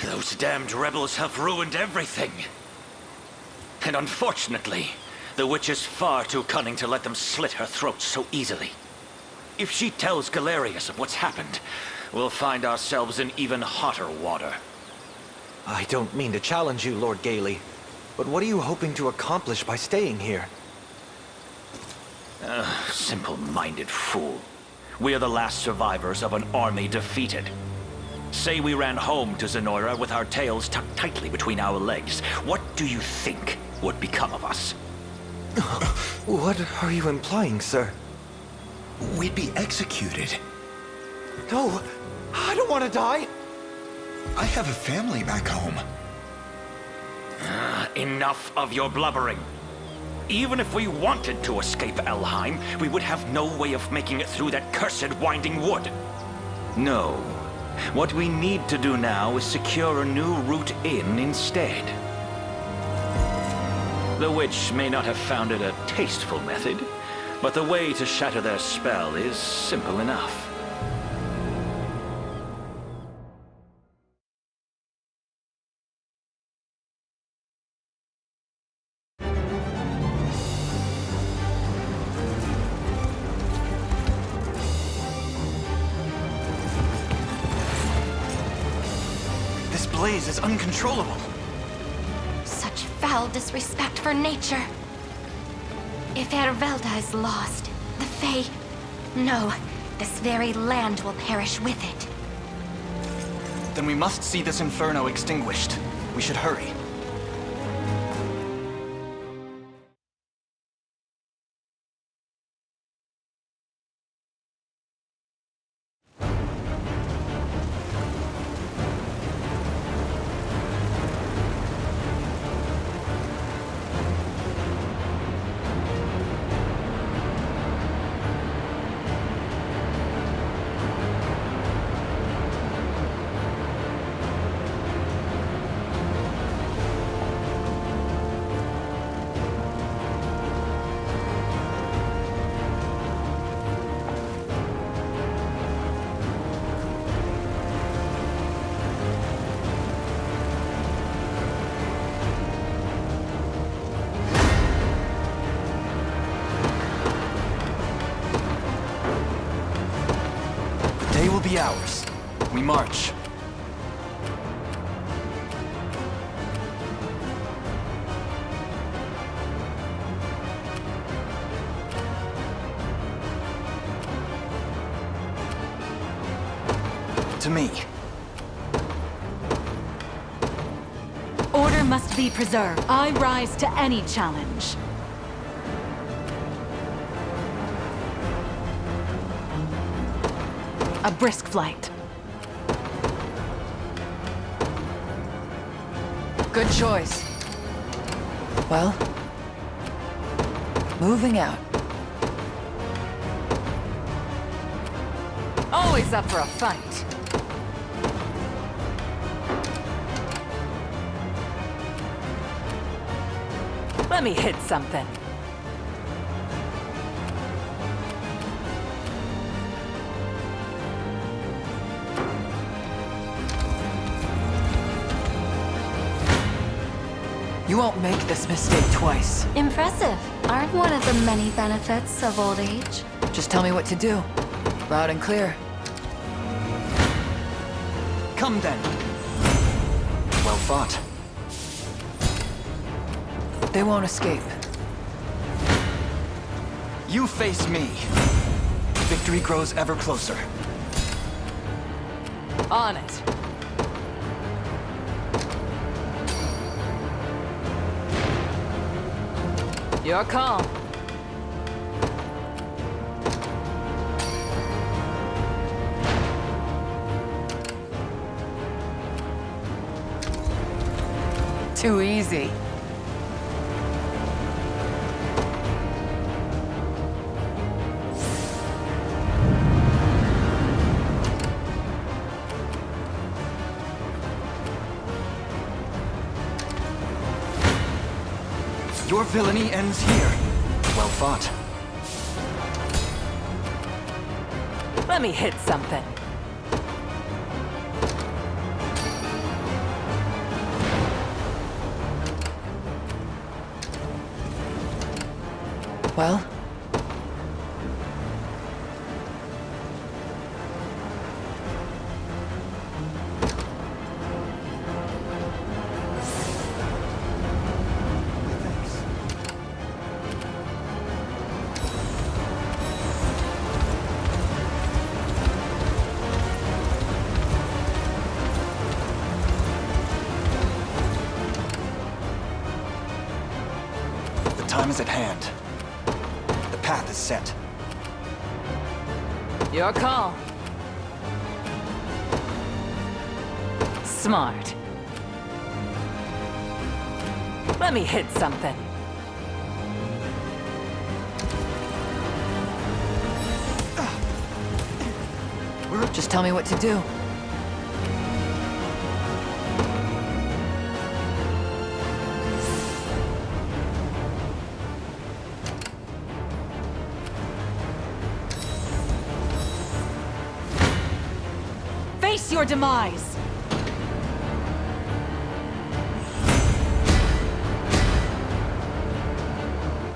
S15: Those damned rebels have ruined everything. And unfortunately, the witch is far too cunning to let them slit her throat so easily. If she tells Galerius of what's happened, we'll find ourselves in even hotter water.
S17: I don't mean to challenge you, Lord Gailey, but what are you hoping to accomplish by staying here?
S15: Simple-minded fool. We're the last survivors of an army defeated. Say we ran home to Zenoira with our tails tucked tightly between our legs. What do you think would become of us?
S17: What are you implying, sir?
S11: We'd be executed.
S17: No, I don't want to die.
S11: I have a family back home.
S15: Enough of your blubbering. Even if we wanted to escape Elheim, we would have no way of making it through that cursed winding wood. No. What we need to do now is secure a new route in instead. The witch may not have found it a tasteful method, but the way to shatter their spell is simple enough.
S2: This blaze is uncontrollable.
S4: Such foul disrespect for nature. If Ervelda is lost, the Fae... No, this very land will perish with it.
S2: Then we must see this inferno extinguished. We should hurry. They will be ours. We march. To me.
S10: Order must be preserved. I rise to any challenge. A brisk flight.
S13: Good choice. Well, moving out. Always up for a fight. Let me hit something. You won't make this mistake twice.
S1: Impressive. Aren't one of the many benefits of old age?
S13: Just tell me what to do. Loud and clear.
S2: Come then. Well fought.
S13: They won't escape.
S2: You face me. Victory grows ever closer.
S13: On it. You're calm. Too easy.
S2: Your villainy ends here. Well fought.
S13: Let me hit something. Well?
S2: The time is at hand. The path is set.
S10: Your call. Smart. Let me hit something.
S13: Just tell me what to do.
S10: Face your demise!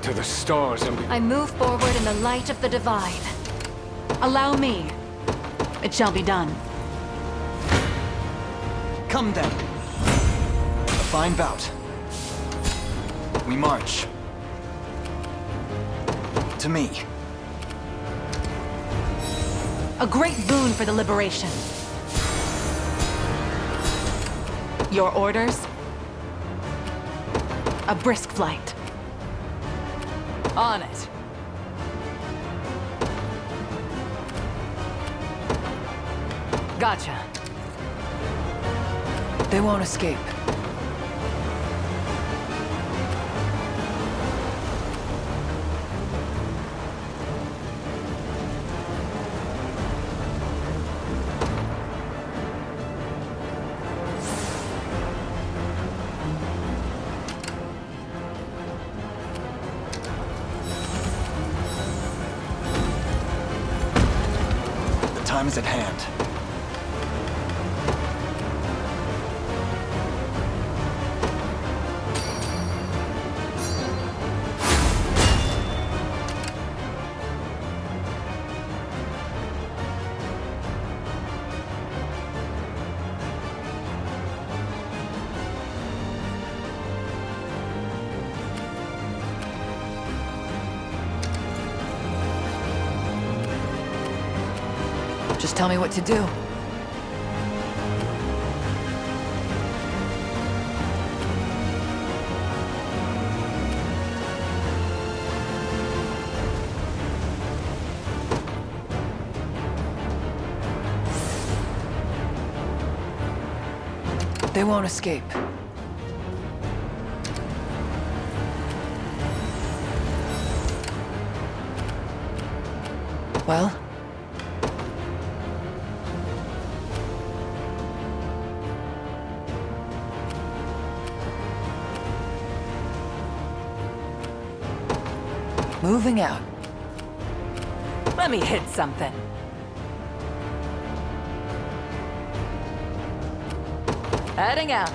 S12: To the stars and
S1: I move forward in the light of the divide.
S10: Allow me. It shall be done.
S2: Come then. A fine bout. We march. To me.
S10: A great boon for the liberation. Your orders? A brisk flight. On it. Gotcha.
S13: They won't escape.
S2: The time is at hand.
S13: Just tell me what to do. They won't escape. Well? Moving out.
S10: Let me hit something. Heading out.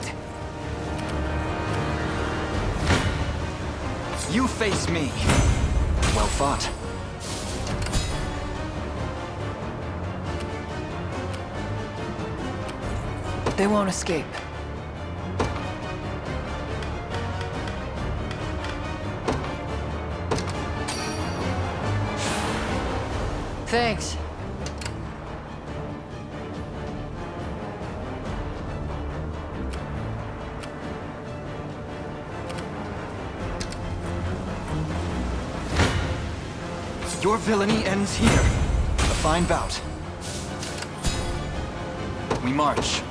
S2: You face me. Well fought.
S13: They won't escape. Thanks.
S2: Your villainy ends here. A fine bout. We march.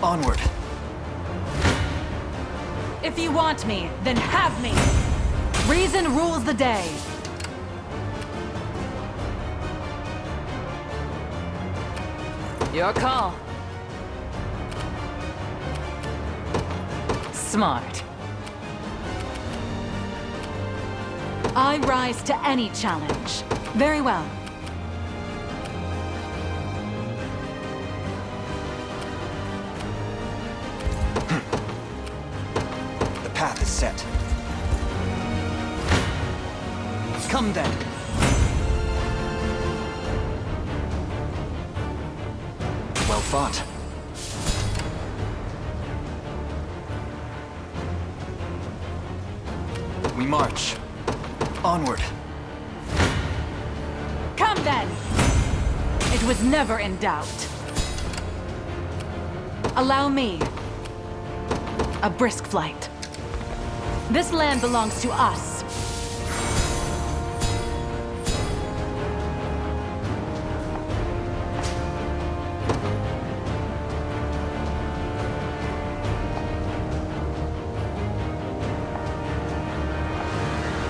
S2: Onward.
S10: If you want me, then have me. Reason rules the day. Your call. Smart. I rise to any challenge. Very well.
S2: The path is set. Come then. Well fought. We march. Onward.
S10: Come then! It was never in doubt. Allow me a brisk flight. This land belongs to us.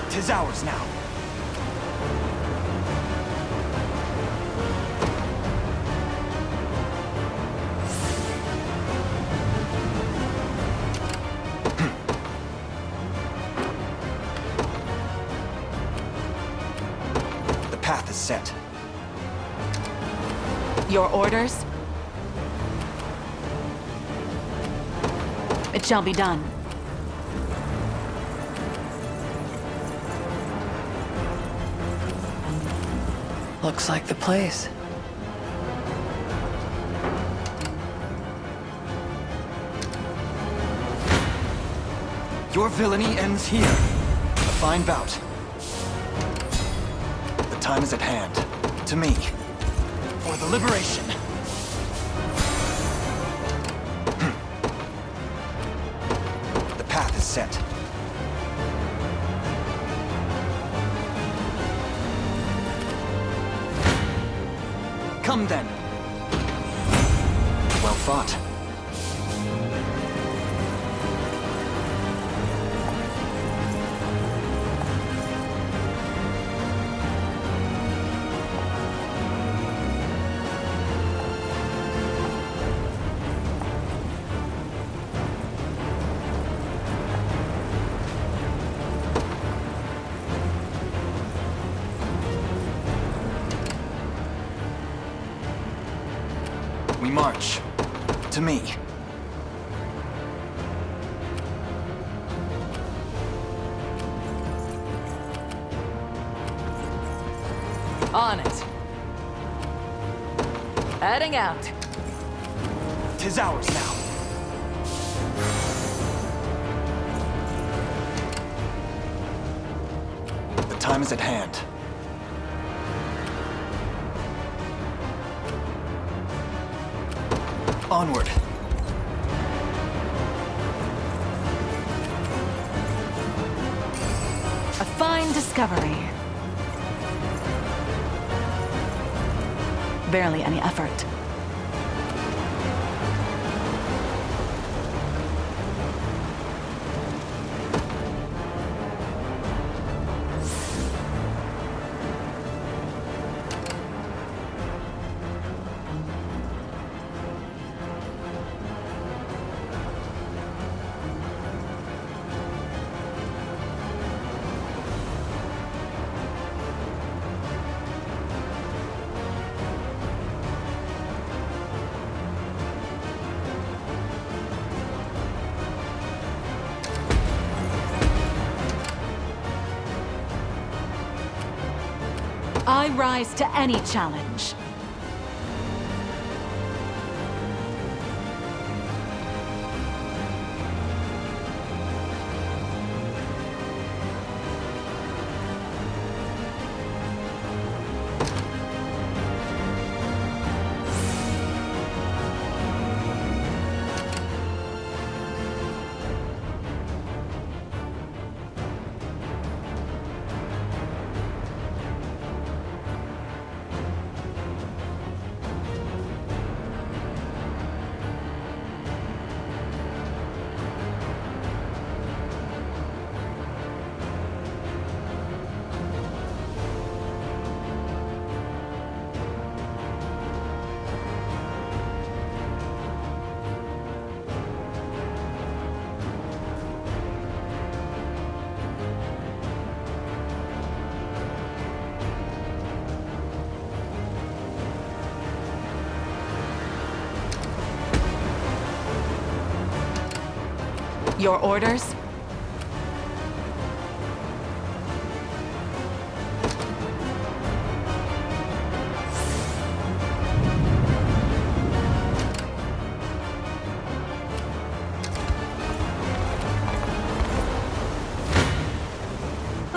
S2: 'Tis ours now. The path is set.
S10: Your orders? It shall be done.
S13: Looks like the place.
S2: Your villainy ends here. A fine bout. The time is at hand. To me. For the liberation. The path is set. Come then. Well fought. We march. To me.
S8: On it. Heading out.
S2: 'Tis ours now. The time is at hand. Onward.
S10: A fine discovery. Barely any effort. I rise to any challenge. Your orders?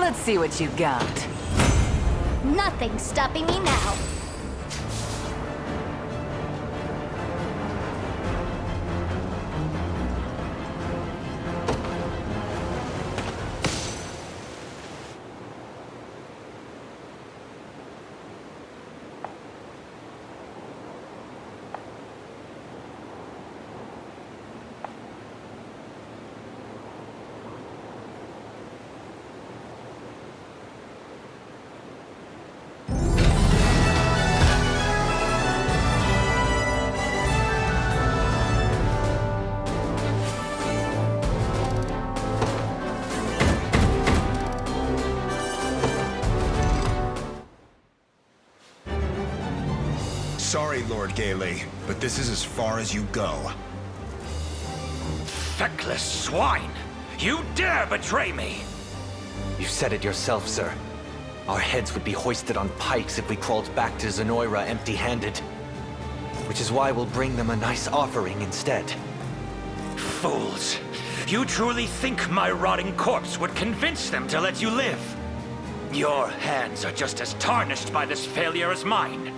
S10: Let's see what you got.
S18: Nothing's stopping me now.
S9: Sorry, Lord Gailey, but this is as far as you go.
S15: Feckless swine! You dare betray me!
S17: You said it yourself, sir. Our heads would be hoisted on pikes if we crawled back to Zenoira empty-handed. Which is why we'll bring them a nice offering instead.
S15: Fools! You truly think my rotting corpse would convince them to let you live? Your hands are just as tarnished by this failure as mine.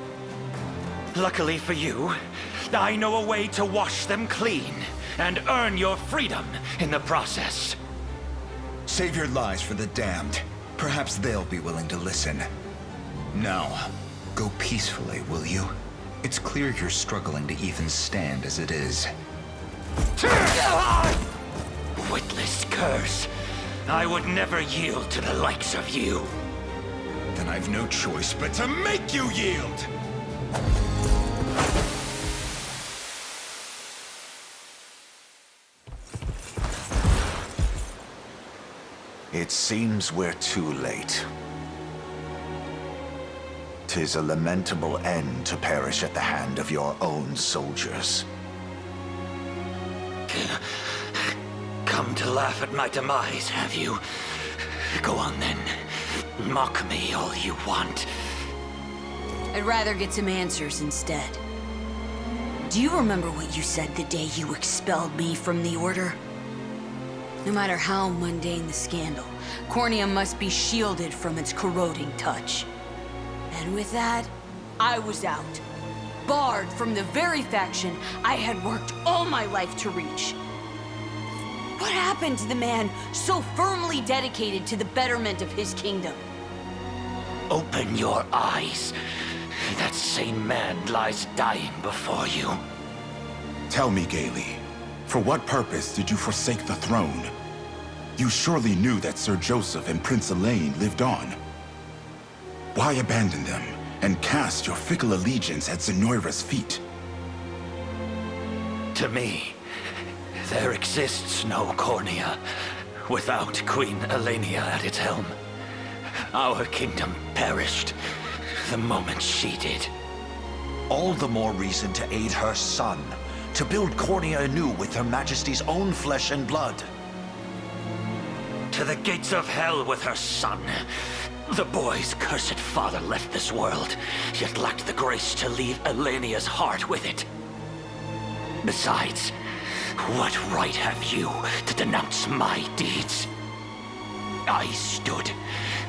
S15: Luckily for you, I know a way to wash them clean and earn your freedom in the process.
S9: Save your lies for the damned. Perhaps they'll be willing to listen. Now, go peacefully, will you? It's clear you're struggling to even stand as it is.
S15: Witless curse. I would never yield to the likes of you.
S9: Then I've no choice but to make you yield!
S19: It seems we're too late. 'Tis a lamentable end to perish at the hand of your own soldiers.
S15: Come to laugh at my demise, have you? Go on then. Mock me all you want.
S20: I'd rather get some answers instead. Do you remember what you said the day you expelled me from the Order? No matter how mundane the scandal, Cornea must be shielded from its corroding touch. And with that, I was out. Barred from the very faction I had worked all my life to reach. What happened to the man so firmly dedicated to the betterment of his kingdom?
S15: Open your eyes. That same man lies dying before you.
S21: Tell me, Gailey, for what purpose did you forsake the throne? You surely knew that Sir Joseph and Prince Elaine lived on. Why abandon them and cast your fickle allegiance at Zenoira's feet?
S15: To me, there exists no Cornea without Queen Elenia at its helm. Our kingdom perished the moment she did.
S19: All the more reason to aid her son, to build Cornea anew with Her Majesty's own flesh and blood.
S15: To the gates of hell with her son. The boy's cursed father left this world, yet lacked the grace to leave Elenia's heart with it. Besides, what right have you to denounce my deeds? I stood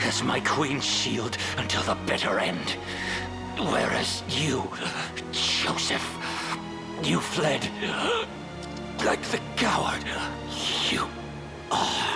S15: as my queen's shield until the bitter end. Whereas you, Joseph, you fled like the coward you are.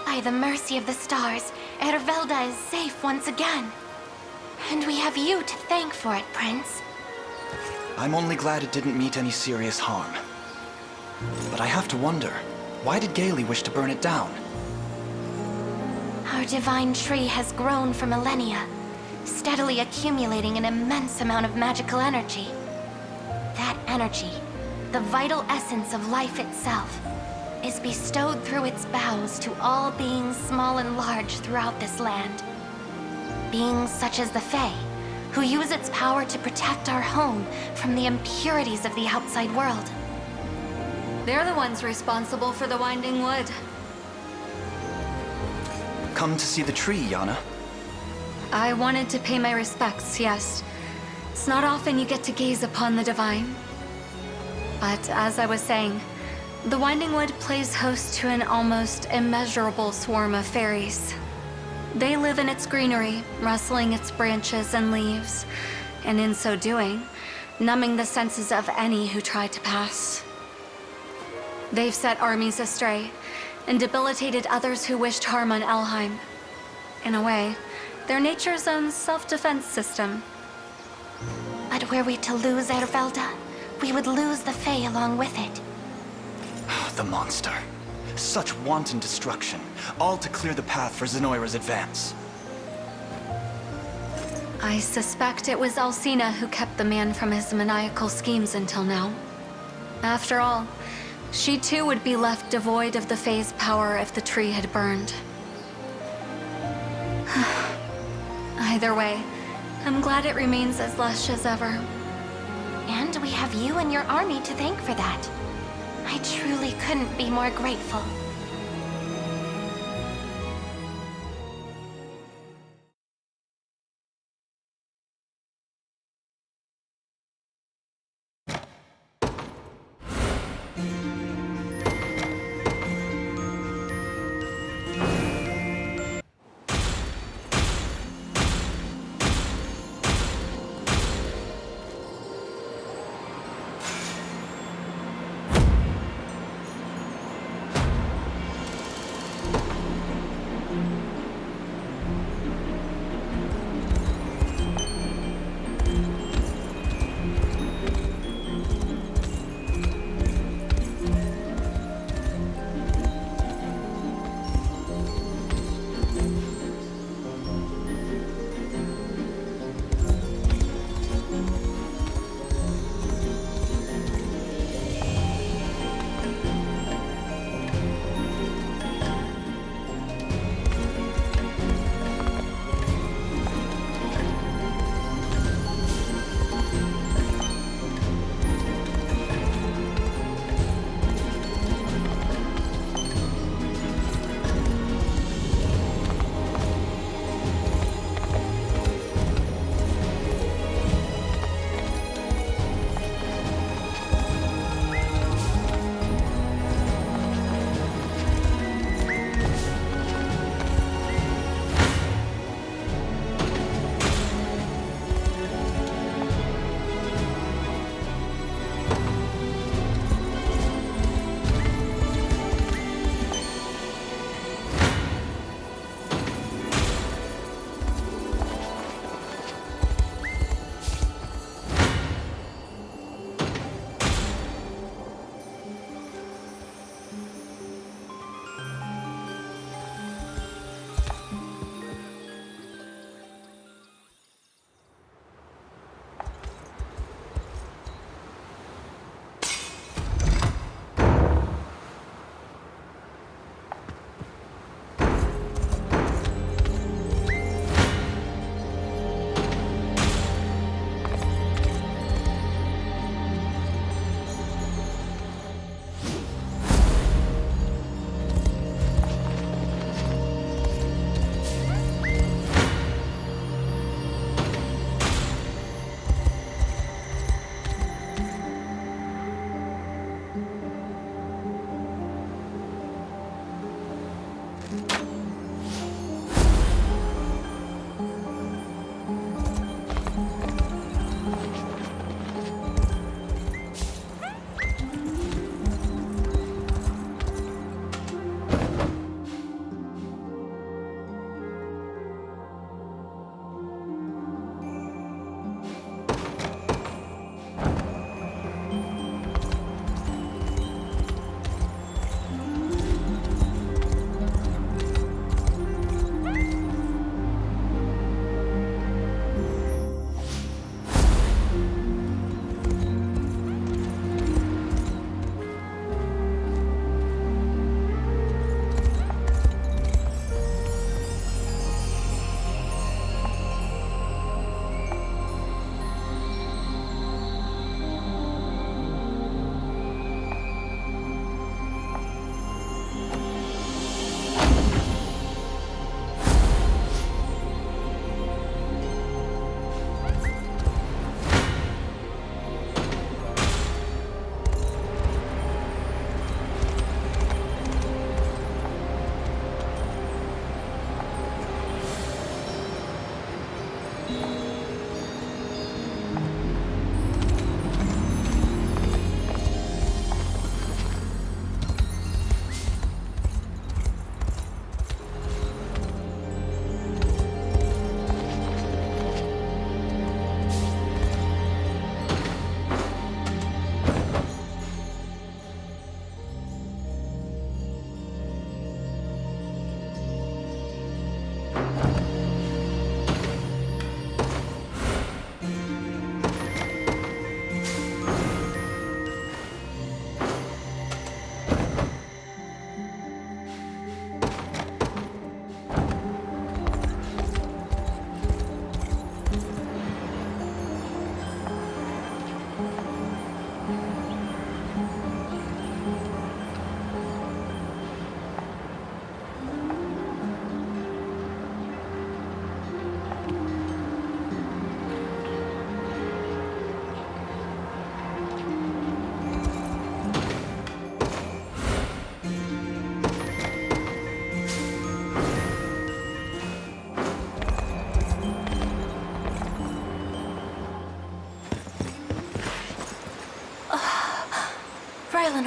S1: By the mercy of the stars, Ervelda is safe once again. And we have you to thank for it, Prince.
S2: I'm only glad it didn't meet any serious harm. But I have to wonder, why did Gailey wish to burn it down?
S1: Our divine tree has grown for millennia, steadily accumulating an immense amount of magical energy. That energy, the vital essence of life itself, is bestowed through its boughs to all beings small and large throughout this land. beings such as the Fae, who use its power to protect our home from the impurities of the outside world.
S4: They're the ones responsible for the Winding Wood.
S2: Come to see the tree, Yana.
S4: I wanted to pay my respects, yes. It's not often you get to gaze upon the divine. But as I was saying, the Winding Wood plays host to an almost immeasurable swarm of fairies. They live in its greenery, rustling its branches and leaves, and in so doing, numbing the senses of any who try to pass. They've set armies astray, and debilitated others who wished harm on Elheim. In a way, they're nature's own self-defense system.
S1: But were we to lose Ervelda, we would lose the Fae along with it.
S2: The monster. Such wanton destruction, all to clear the path for Zenoira's advance.
S4: I suspect it was Alcina who kept the man from his maniacal schemes until now. After all, she too would be left devoid of the Fae's power if the tree had burned. Either way, I'm glad it remains as lush as ever.
S1: And we have you and your army to thank for that. I truly couldn't be more grateful.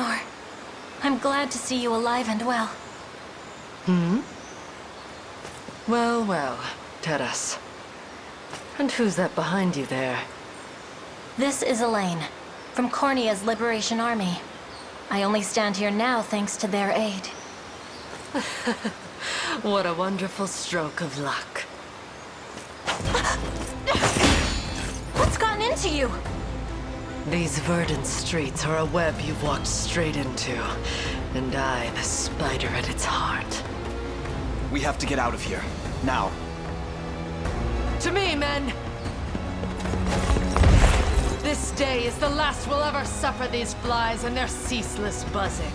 S3: Rylanor. I'm glad to see you alive and well.
S8: Well, well, Teras. And who's that behind you there?
S3: This is Elaine, from Cornea's Liberation Army. I only stand here now thanks to their aid.
S8: What a wonderful stroke of luck.
S3: What's gotten into you?
S8: These verdant streets are a web you've walked straight into. And I, the spider at its heart.
S2: We have to get out of here. Now.
S8: To me, men! This day is the last we'll ever suffer these flies and their ceaseless buzzing.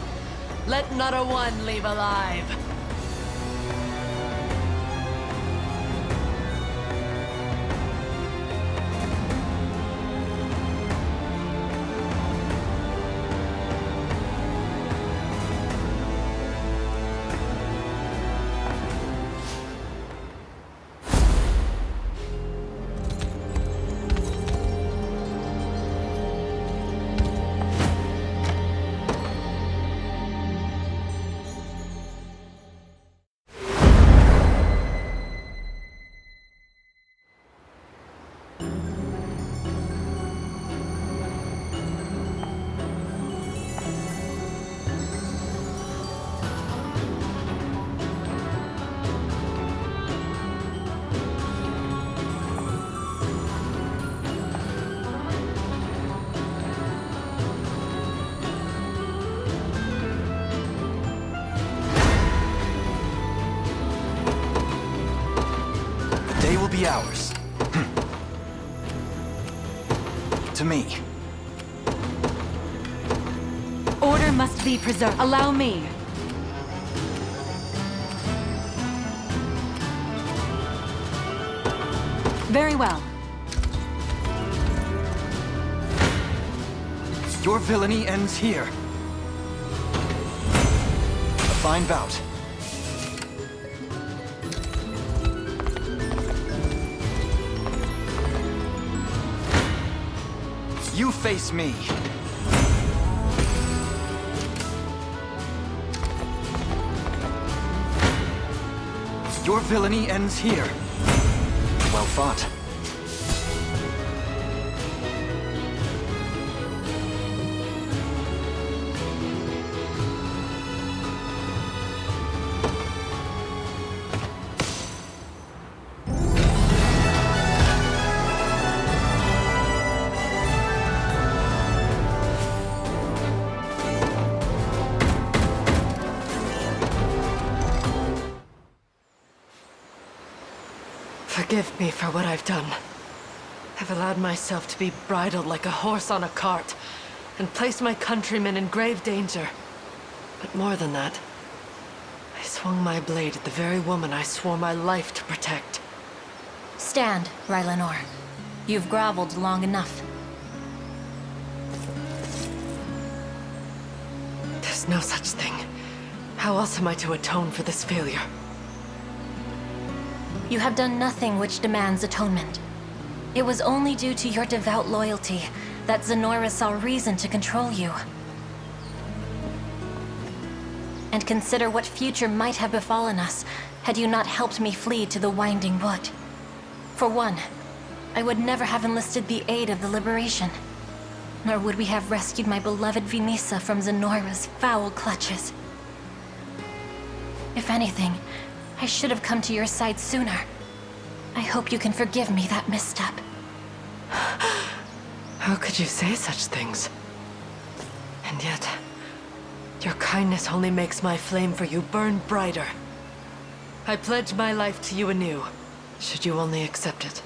S8: Let not a one leave alive.
S2: They will be ours. To me.
S10: Order must be preserved. Allow me. Very well.
S2: Your villainy ends here. A fine bout. You face me. Your villainy ends here. Well fought.
S8: Forgive me for what I've done. I've allowed myself to be bridled like a horse on a cart, and placed my countrymen in grave danger. But more than that, I swung my blade at the very woman I swore my life to protect.
S3: Stand, Rylanor. You've groveled long enough.
S8: There's no such thing. How else am I to atone for this failure?
S3: You have done nothing which demands atonement. It was only due to your devout loyalty that Zenoira saw reason to control you. And consider what future might have befallen us had you not helped me flee to the Winding Wood. For one, I would never have enlisted the aid of the Liberation, nor would we have rescued my beloved Vinisa from Zenoira's foul clutches. If anything, I should have come to your side sooner. I hope you can forgive me that misstep.
S8: How could you say such things? And yet, your kindness only makes my flame for you burn brighter. I pledge my life to you anew, should you only accept it.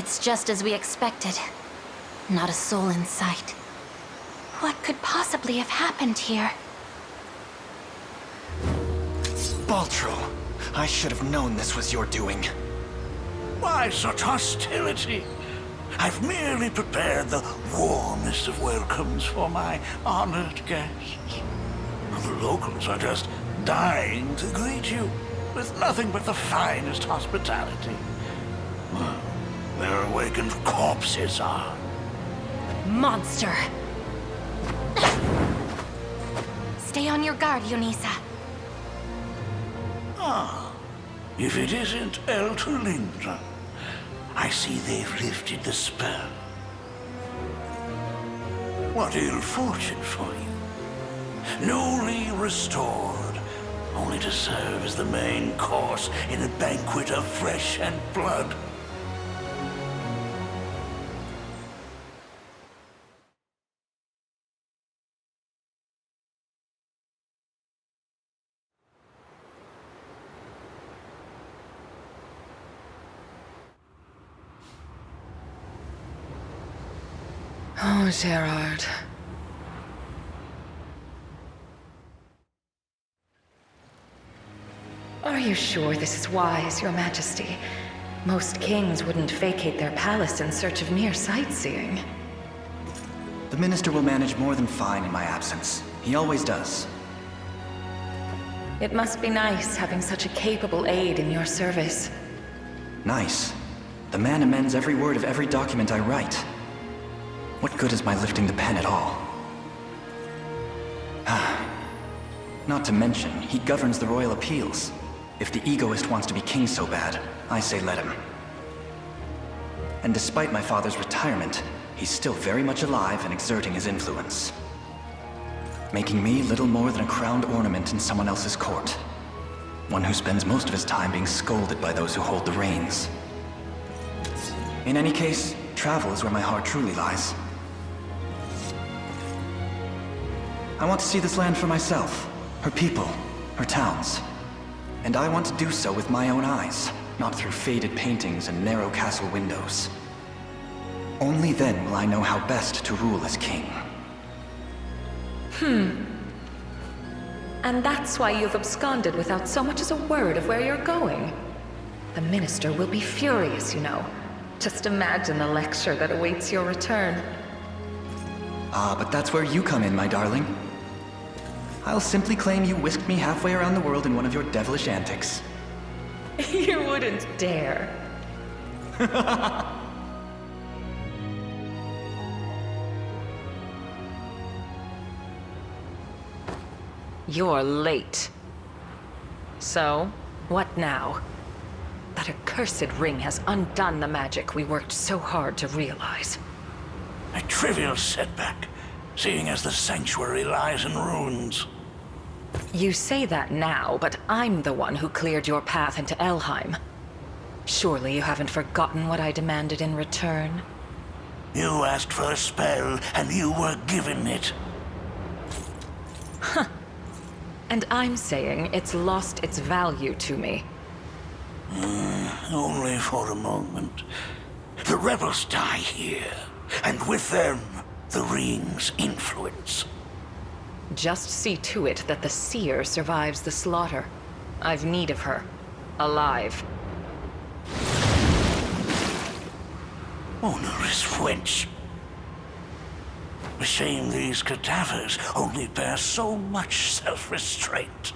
S3: It's just as we expected. Not a soul in sight.
S1: What could possibly have happened here?
S2: Baltro, I should have known this was your doing.
S7: Why such hostility? I've merely prepared the warmest of welcomes for my honored guests. The locals are just dying to greet you, with nothing but the finest hospitality. Well, their awakened corpses are.
S3: Monster!
S1: Stay on your guard, Yunisa.
S7: Ah, if it isn't El Tulindra, I see they've lifted the spell. What ill fortune for you. Newly restored, only to serve as the main course in a banquet of flesh and blood.
S16: Oh, Gerard. Are you sure this is wise, Your Majesty? Most kings wouldn't vacate their palace in search of mere sightseeing.
S2: The minister will manage more than fine in my absence. He always does.
S16: It must be nice having such a capable aide in your service.
S2: Nice. The man amends every word of every document I write. What good is my lifting the pen at all? Not to mention, he governs the royal appeals. If the egoist wants to be king so bad, I say let him. And despite my father's retirement, he's still very much alive and exerting his influence. Making me little more than a crowned ornament in someone else's court. One who spends most of his time being scolded by those who hold the reins. In any case, travel is where my heart truly lies. I want to see this land for myself, her people, her towns. And I want to do so with my own eyes, not through faded paintings and narrow castle windows. Only then will I know how best to rule as king.
S16: And that's why you've absconded without so much as a word of where you're going. The minister will be furious, you know. Just imagine the lecture that awaits your return.
S2: But that's where you come in, my darling. I'll simply claim you whisked me halfway around the world in one of your devilish antics.
S16: You wouldn't dare. You're late. So, what now? That accursed ring has undone the magic we worked so hard to realize.
S7: A trivial setback, seeing as the sanctuary lies in ruins.
S16: You say that now, but I'm the one who cleared your path into Elheim. Surely you haven't forgotten what I demanded in return?
S7: You asked for a spell, and you were given it.
S16: Huh. And I'm saying it's lost its value to me.
S7: Only for a moment. The rebels die here, and with them, the ring's influence.
S16: Just see to it that the seer survives the slaughter. I've need of her. Alive.
S7: Onerous wench. A shame these cadavers only bear so much self-restraint.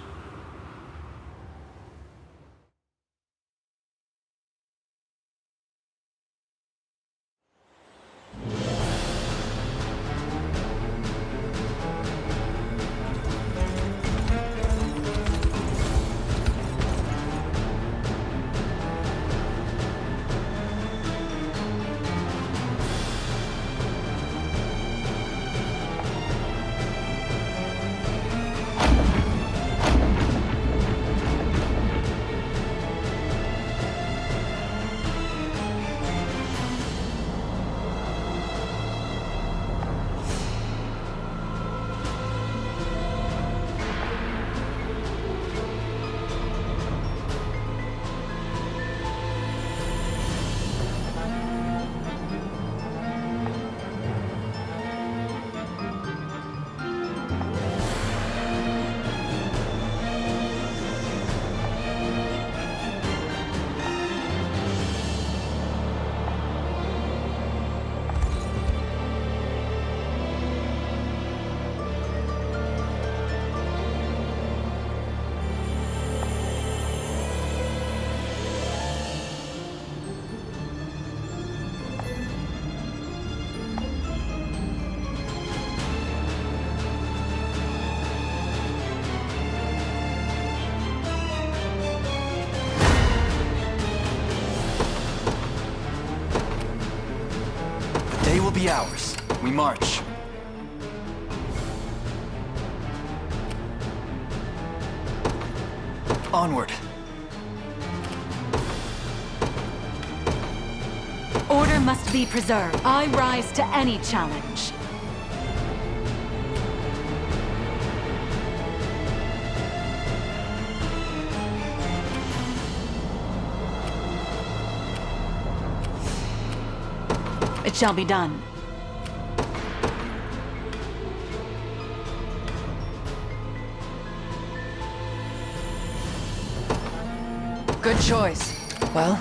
S2: will be ours. We march. Onward.
S10: Order must be preserved. I rise to any challenge. It shall be done.
S13: Good choice. Well?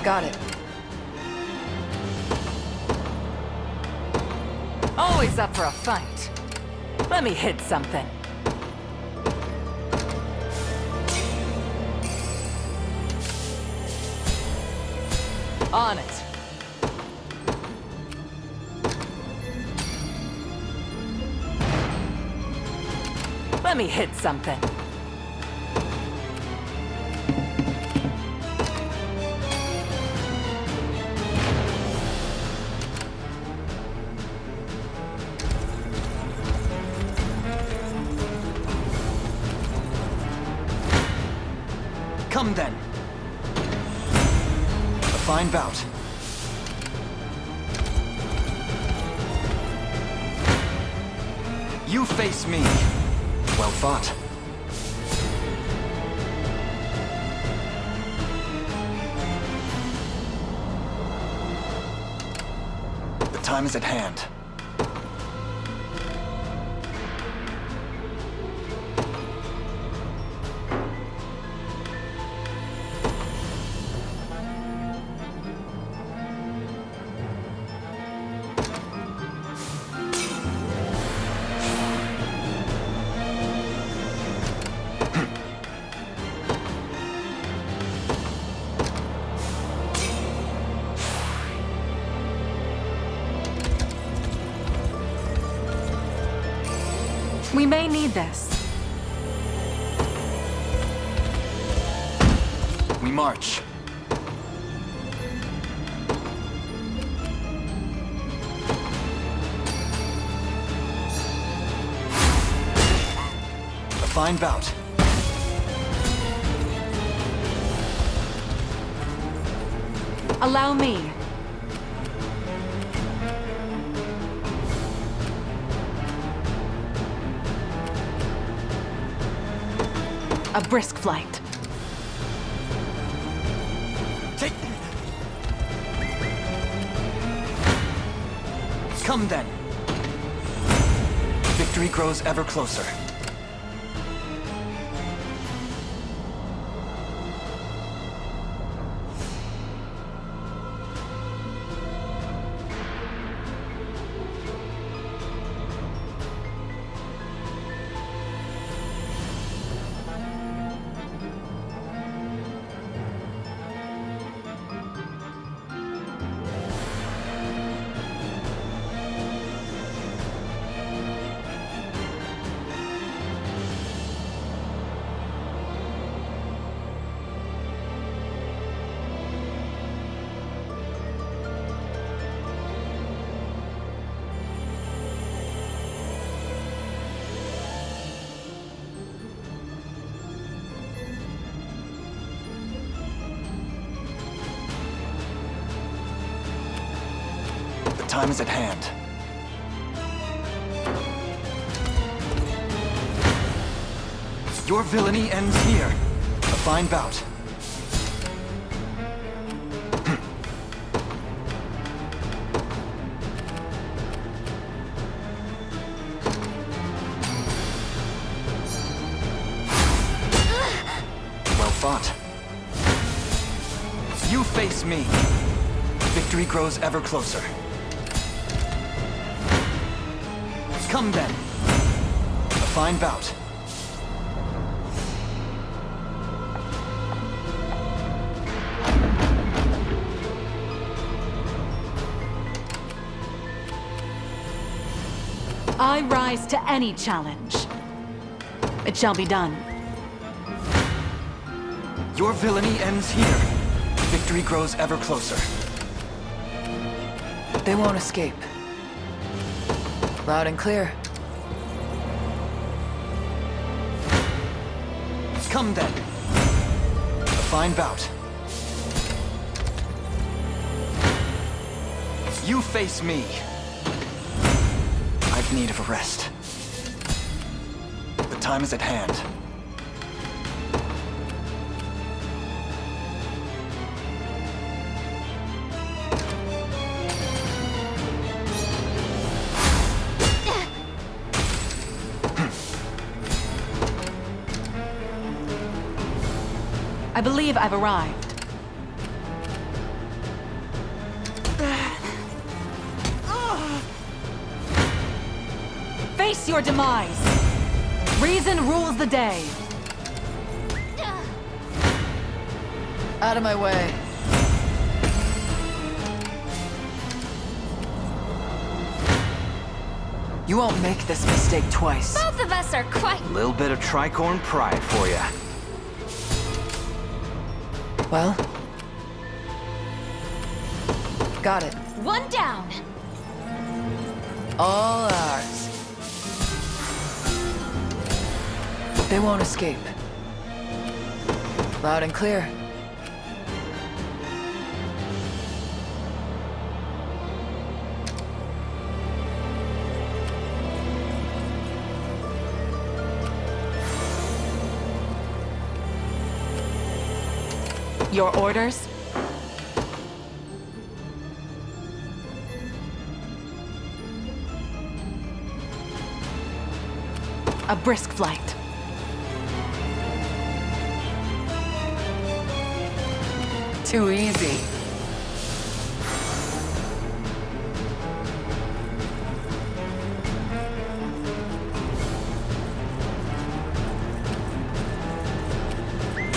S13: Got it.
S10: Always up for a fight. Let me hit something. On it. Let me hit something.
S2: Come then. A fine bout. You face me. Well fought. The time is at hand.
S10: We may need this.
S2: We march. A fine bout.
S10: Allow me. A brisk flight.
S2: Take... Come then. Victory grows ever closer. The time is at hand. Your villainy ends here. A fine bout. Well fought. You face me. Victory grows ever closer. Come then. A fine bout.
S10: I rise to any challenge. It shall be done.
S2: Your villainy ends here. Victory grows ever closer.
S13: They won't escape. Loud and clear.
S2: Come then. A fine bout. You face me. I've need of a rest. The time is at hand.
S10: I believe I've arrived. Face your demise! Reason rules the day!
S13: Out of my way. You won't make this mistake twice.
S18: Both of us are quite...
S17: Little bit of tricorn pride for you.
S13: Well? Got it.
S18: One down.
S13: All ours. They won't escape. Loud and clear.
S10: Your orders? A brisk flight.
S13: Too easy.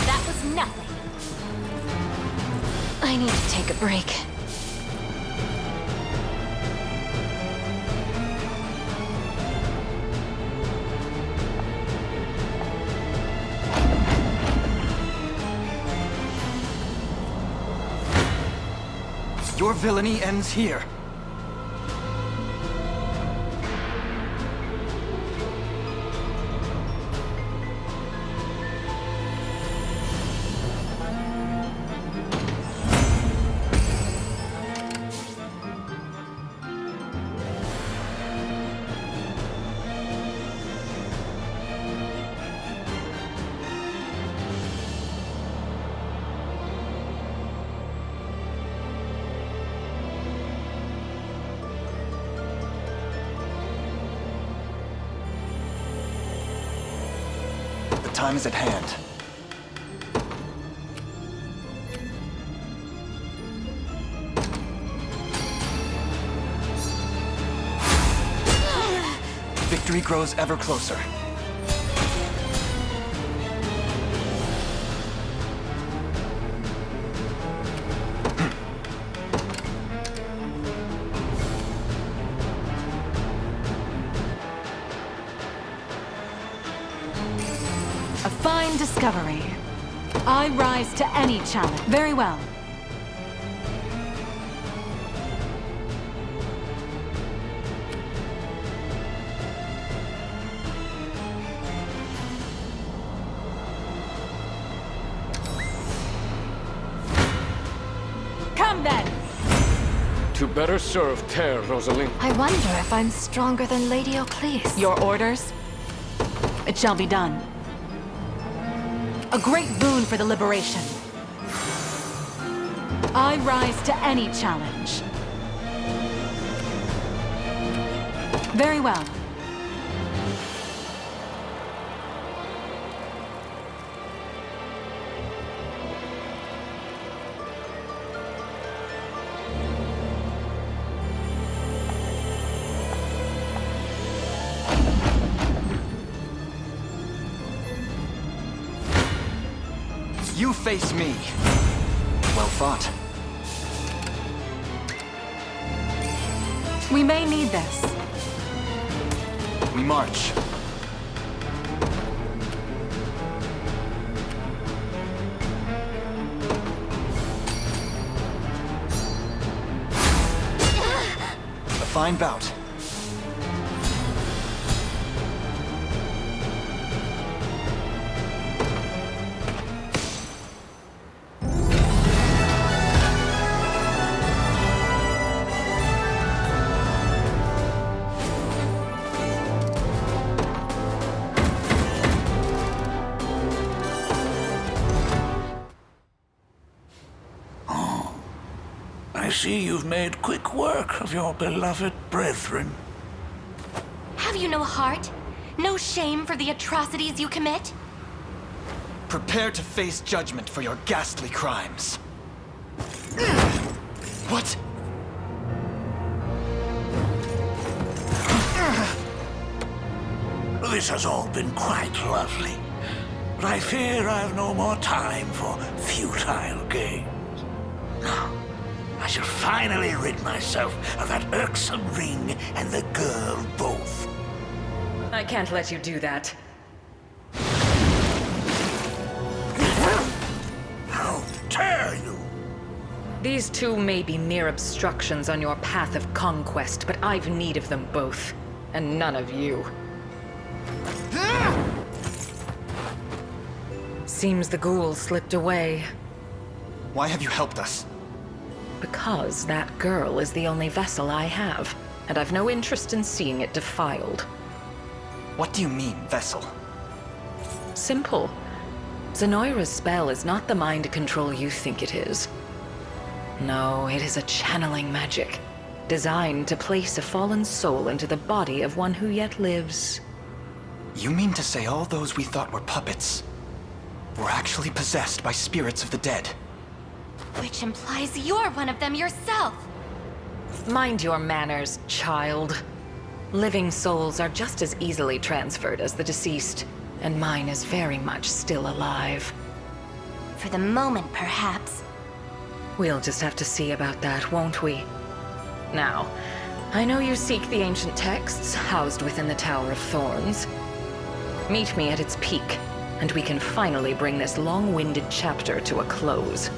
S1: That was nothing. I need to take a break.
S2: Your villainy ends here. The time is at hand. Victory grows ever closer.
S10: A fine discovery. I rise to any challenge. Very well. Come then!
S12: To better serve Ter, Rosalind.
S3: I wonder if I'm stronger than Lady Ocleus.
S10: Your orders? It shall be done. A great boon for the liberation. I rise to any challenge. Very well.
S2: You face me. Well fought.
S10: We may need this.
S2: We march. fine bout.
S7: I see you've made quick work of your beloved brethren.
S1: Have you no heart? No shame for the atrocities you commit?
S2: Prepare to face judgment for your ghastly crimes. What?
S7: This has all been quite lovely, but I fear I've no more time for futile games. Now, I shall finally rid myself of that irksome ring and the girl both.
S16: I can't let you do that.
S7: How dare you!
S16: These two may be mere obstructions on your path of conquest, but I've need of them both, and none of you. Seems the ghoul slipped away.
S2: Why have you helped us?
S16: Because that girl is the only vessel I have, and I've no interest in seeing it defiled.
S2: What do you mean, vessel?
S16: Simple. Zenoira's spell is not the mind control you think it is. No, it is a channeling magic, designed to place a fallen soul into the body of one who yet lives.
S2: You mean to say all those we thought were puppets were actually possessed by spirits of the dead?
S1: Which implies you're one of them yourself.
S16: Mind your manners, child. Living souls are just as easily transferred as the deceased, and mine is very much still alive.
S1: For the moment, perhaps.
S16: We'll just have to see about that, won't we? Now, I know you seek the ancient texts housed within the Tower of Thorns. Meet me at its peak, and we can finally bring this long-winded chapter to a close.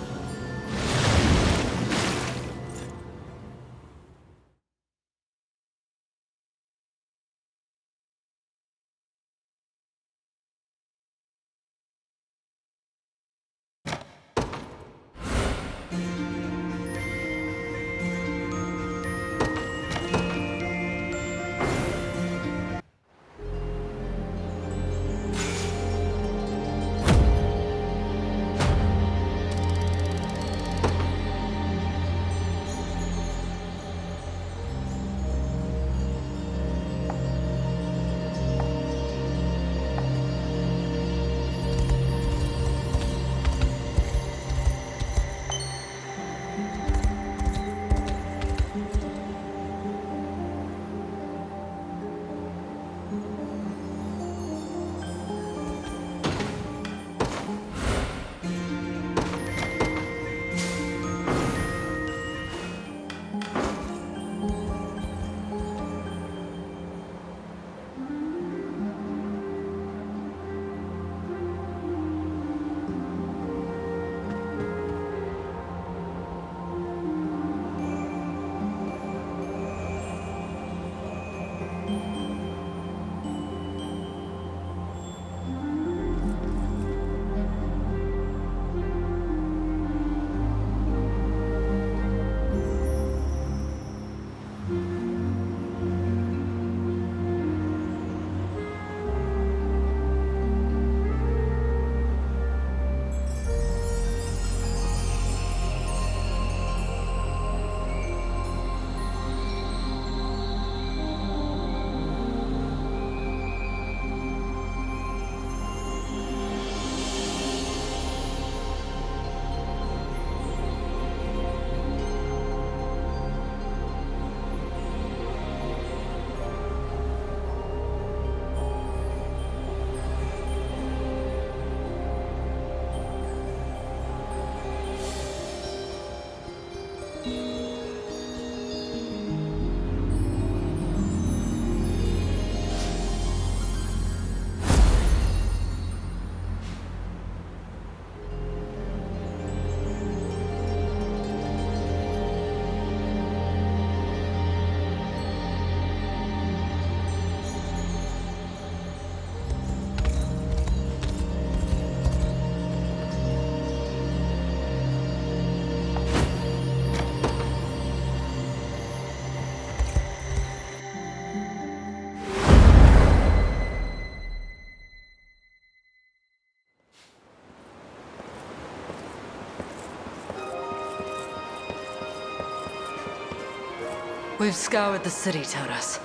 S8: We've scoured the city, Teras.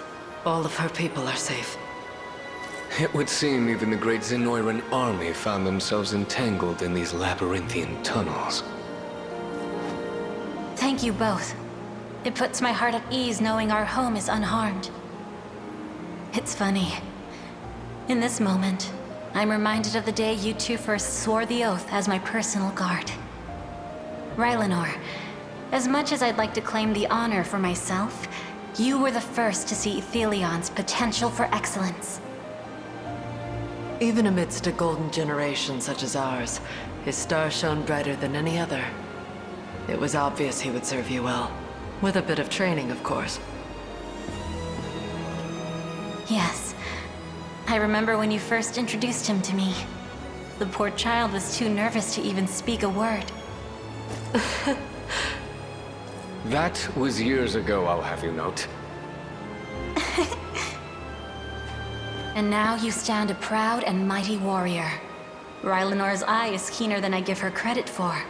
S8: All of her people are safe.
S12: It would seem even the great Zenoiran army found themselves entangled in these labyrinthian tunnels.
S3: Thank you both. It puts my heart at ease knowing our home is unharmed. It's funny. In this moment, I'm reminded of the day you two first swore the oath as my personal guard. Rylanor, as much as I'd like to claim the honor for myself, you were the first to see Ethelion's potential for excellence.
S8: Even amidst a golden generation such as ours, his star shone brighter than any other. It was obvious he would serve you well. With a bit of training, of course.
S3: Yes. I remember when you first introduced him to me. The poor child was too nervous to even speak a word.
S12: That was years ago, I'll have you note.
S3: And now you stand a proud and mighty warrior. Rylanor's eye is keener than I give her credit for.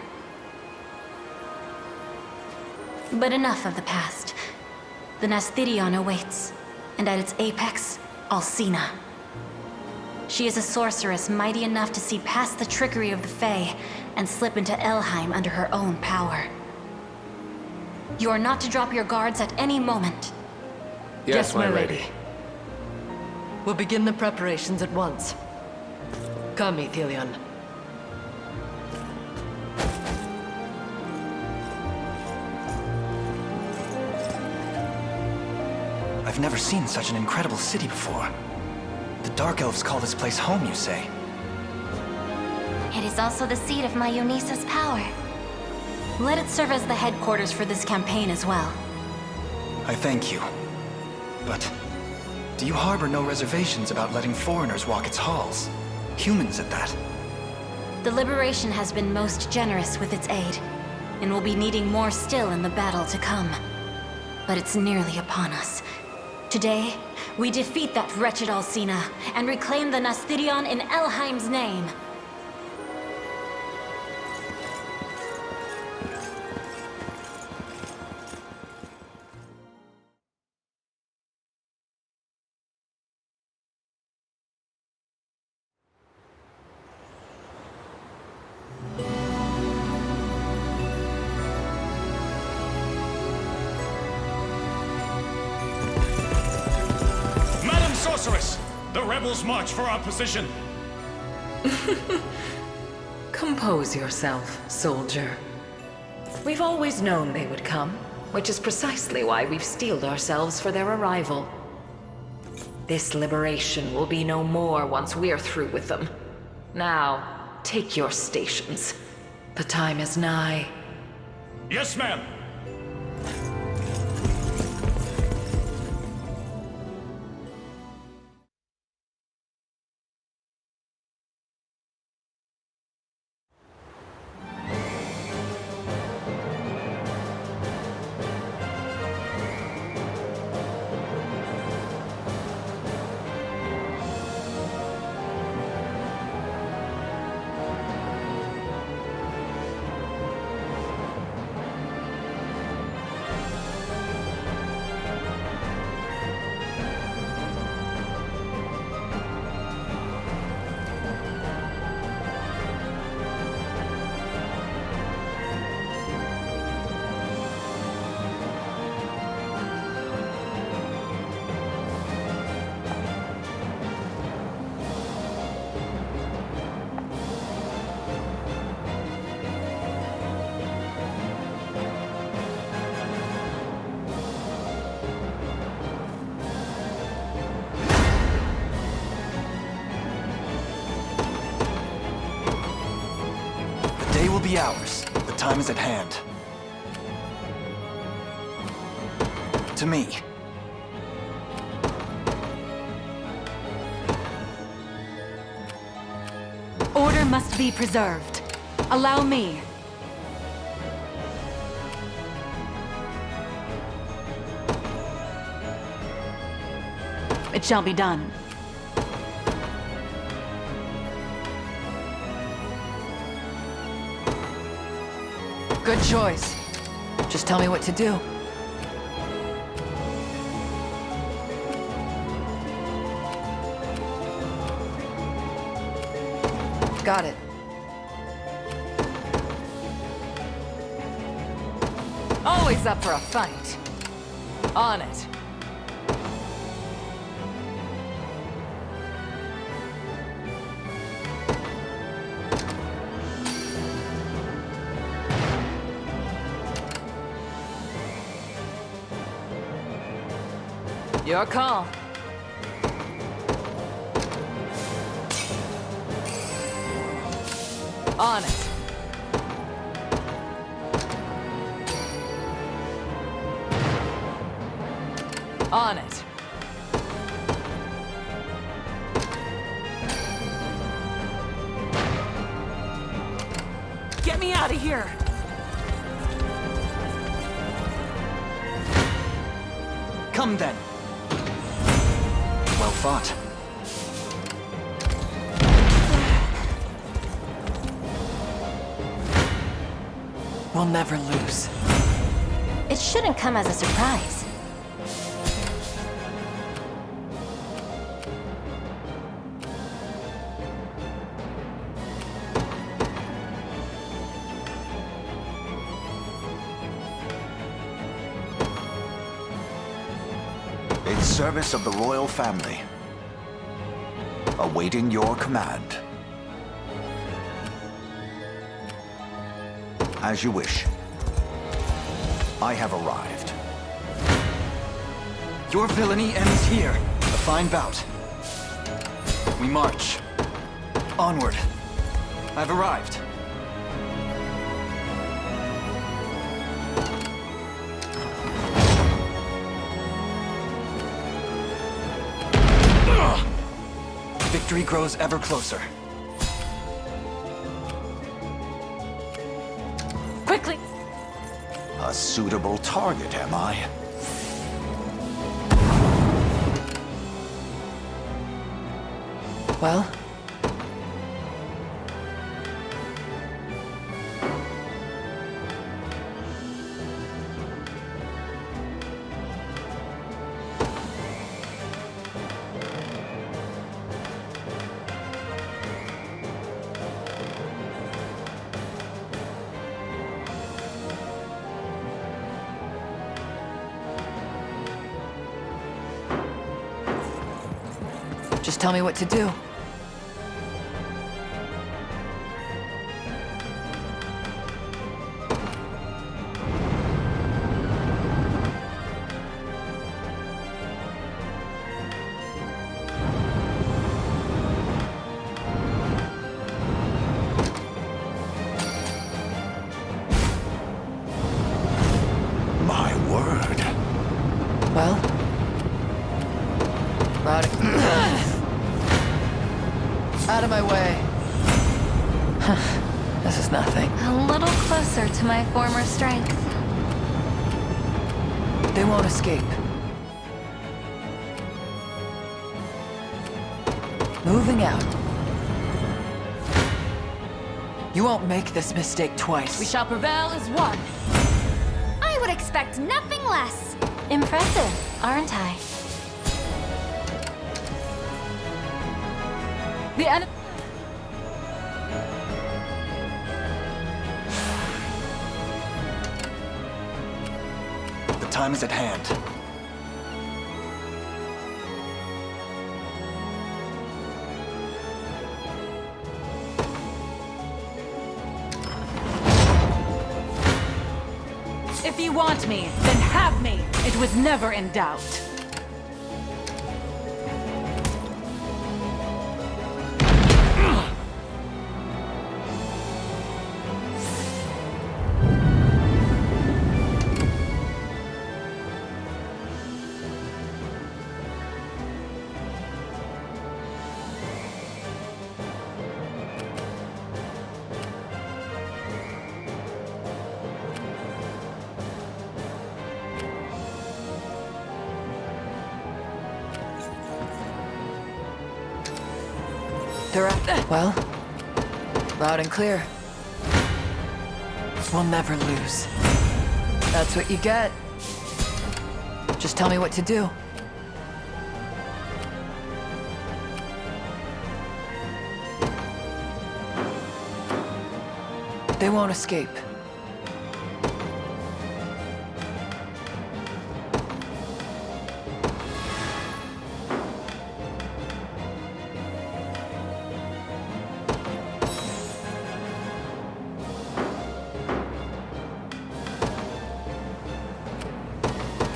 S3: But enough of the past. The Nasthirion awaits, and at its apex, Alcina. She is a sorceress mighty enough to see past the trickery of the Fae and slip into Elheim under her own power. You are not to drop your guards at any moment.
S8: Yes, my lady. We'll begin the preparations at once. Come, Ethelion.
S2: I've never seen such an incredible city before. The Dark Elves call this place home, you say?
S1: It is also the seat of my Eunice's power.
S3: Let it serve as the headquarters for this campaign as well.
S2: I thank you. But do you harbor no reservations about letting foreigners walk its halls? Humans at that.
S3: The Liberation has been most generous with its aid, and will be needing more still in the battle to come. But it's nearly upon us. Today, we defeat that wretched Alcina, and reclaim the Nasthirion in Elheim's name.
S5: Sorceress! The rebels march for our position!
S16: Compose yourself, soldier. We've always known they would come, which is precisely why we've steeled ourselves for their arrival. This liberation will be no more once we're through with them. Now, take your stations. The time is nigh.
S5: Yes, ma'am!
S2: Will be ours. The time is at hand. To me.
S10: Order must be preserved. Allow me. It shall be done.
S13: Good choice. Just tell me what to do. Got it.
S8: Always up for a fight. On it. Your call. On it. On it. Get me out of here!
S2: Come then. Well fought.
S8: We'll never lose.
S3: It shouldn't come as a surprise.
S19: In service of the royal family, awaiting your command. As you wish. I have arrived.
S2: Your villainy ends here. A fine bout. We march. Onward. I've arrived. Victory grows ever closer.
S3: Quickly!
S19: A suitable target, am I?
S13: Well? Just tell me what to do.
S19: My word.
S13: Well? Rowdy. Out of my way. This is nothing.
S1: A little closer to my former strength.
S13: They won't escape. Moving out. You won't make this mistake twice.
S10: We shall prevail as one.
S18: I would expect nothing less.
S3: Impressive, aren't I?
S10: The enemy.
S2: The time is at hand.
S10: If you want me, then have me. It was never in doubt.
S13: They're up. Well? Loud and clear. We'll never lose. That's what you get. Just tell me what to do. They won't escape.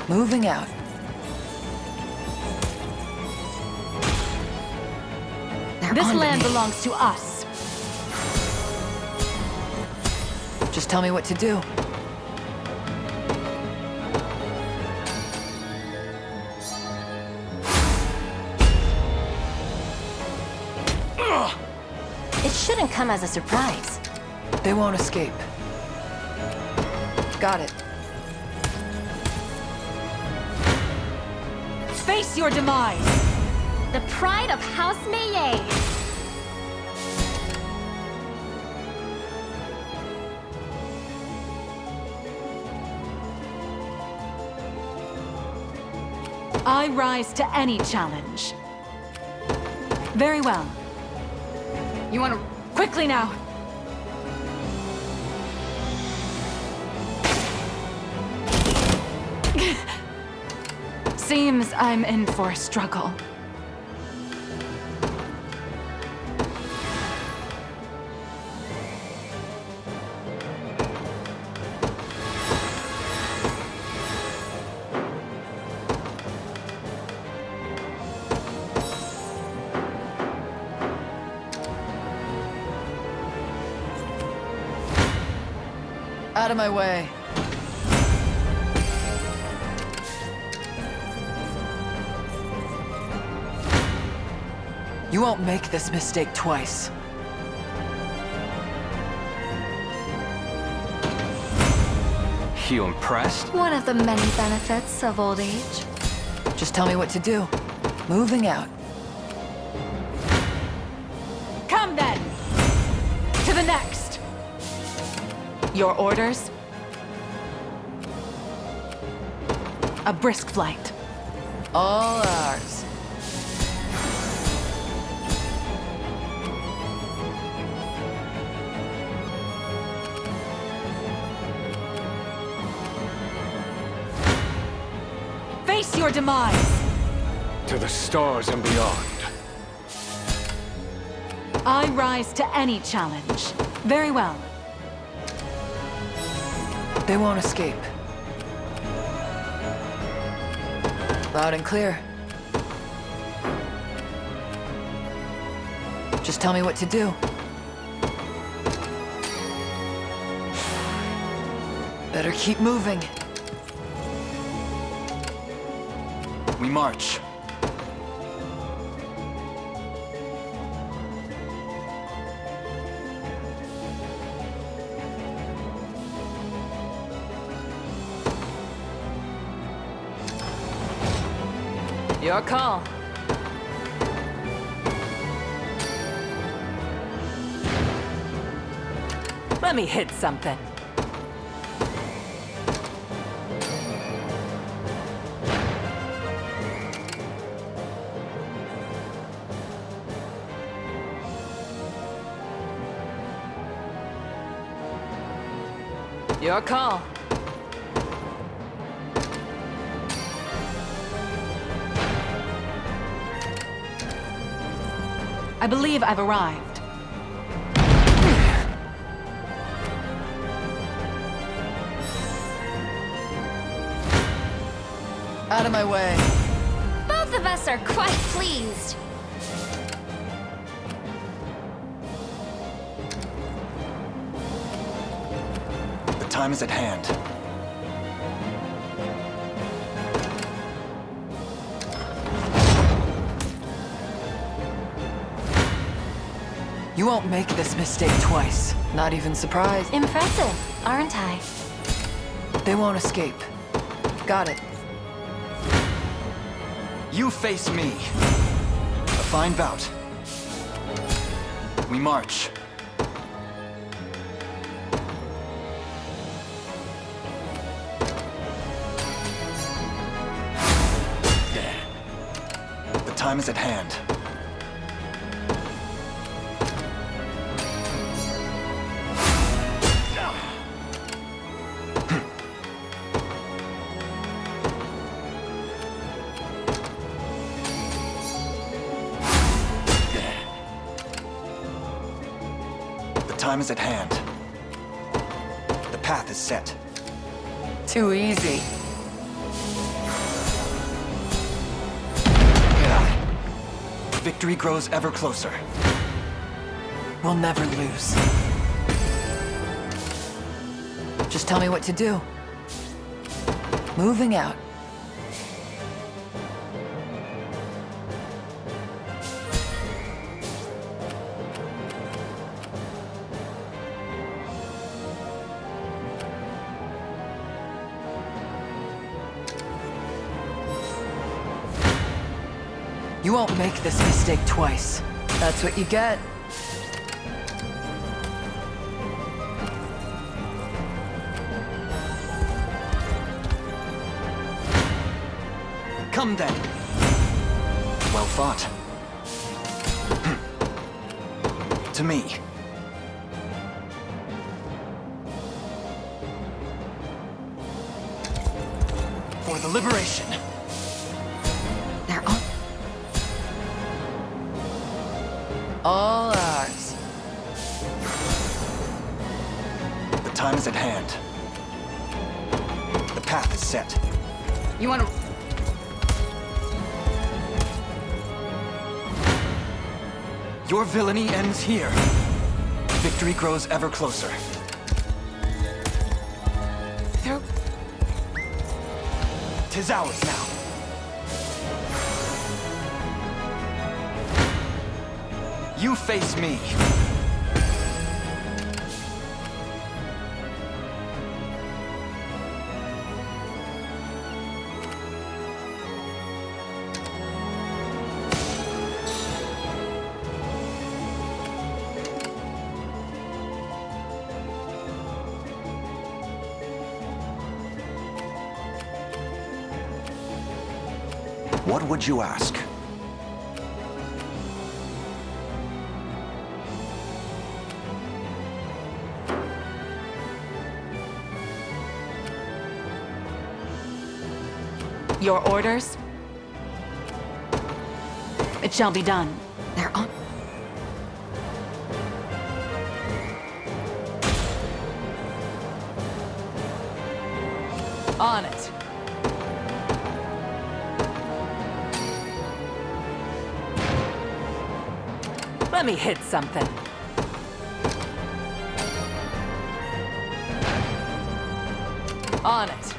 S13: Moving out.
S10: This land belongs to us.
S13: Just tell me what to do.
S3: It shouldn't come as a surprise.
S13: They won't escape. Got it.
S10: Face your demise!
S18: The pride of House Maye.
S10: I rise to any challenge. Very well. You want to... Quickly now! Seems I'm in for a struggle.
S13: Out of my way. You won't make this mistake twice.
S17: You impressed?
S1: One of the many benefits of old age.
S13: Just tell me what to do. Moving out.
S10: Come then! To the next! Your orders? A brisk flight.
S13: All ours.
S10: Face your demise!
S12: To the stars and beyond.
S10: I rise to any challenge. Very well.
S13: They won't escape. Loud and clear. Just tell me what to do. Better keep moving.
S2: We march.
S13: Your call.
S10: Let me hit something.
S13: Your call.
S10: I believe I've arrived.
S13: Out of my way.
S18: Both of us are quite pleased.
S2: The time is at hand.
S13: You won't make this mistake twice. Not even surprised.
S3: Impressive, aren't I?
S13: They won't escape. Got it.
S2: You face me. A fine bout. We march. The time is at hand. time is at hand. The path is set.
S13: Too easy.
S2: Victory grows ever closer.
S8: We'll never lose.
S13: Just tell me what to do. Moving out.
S8: You won't make this mistake twice.
S13: That's what you get.
S2: Come then. Well fought. To me. For the liberation.
S13: They're all ours.
S2: The time is at hand. The path is set.
S20: You want to...
S2: Your villainy ends here. Victory grows ever closer. Tis ours now. You face me.
S19: What would you ask?
S10: Your orders? It shall be done.
S13: They're on. On it.
S10: Let me hit something.
S13: On it.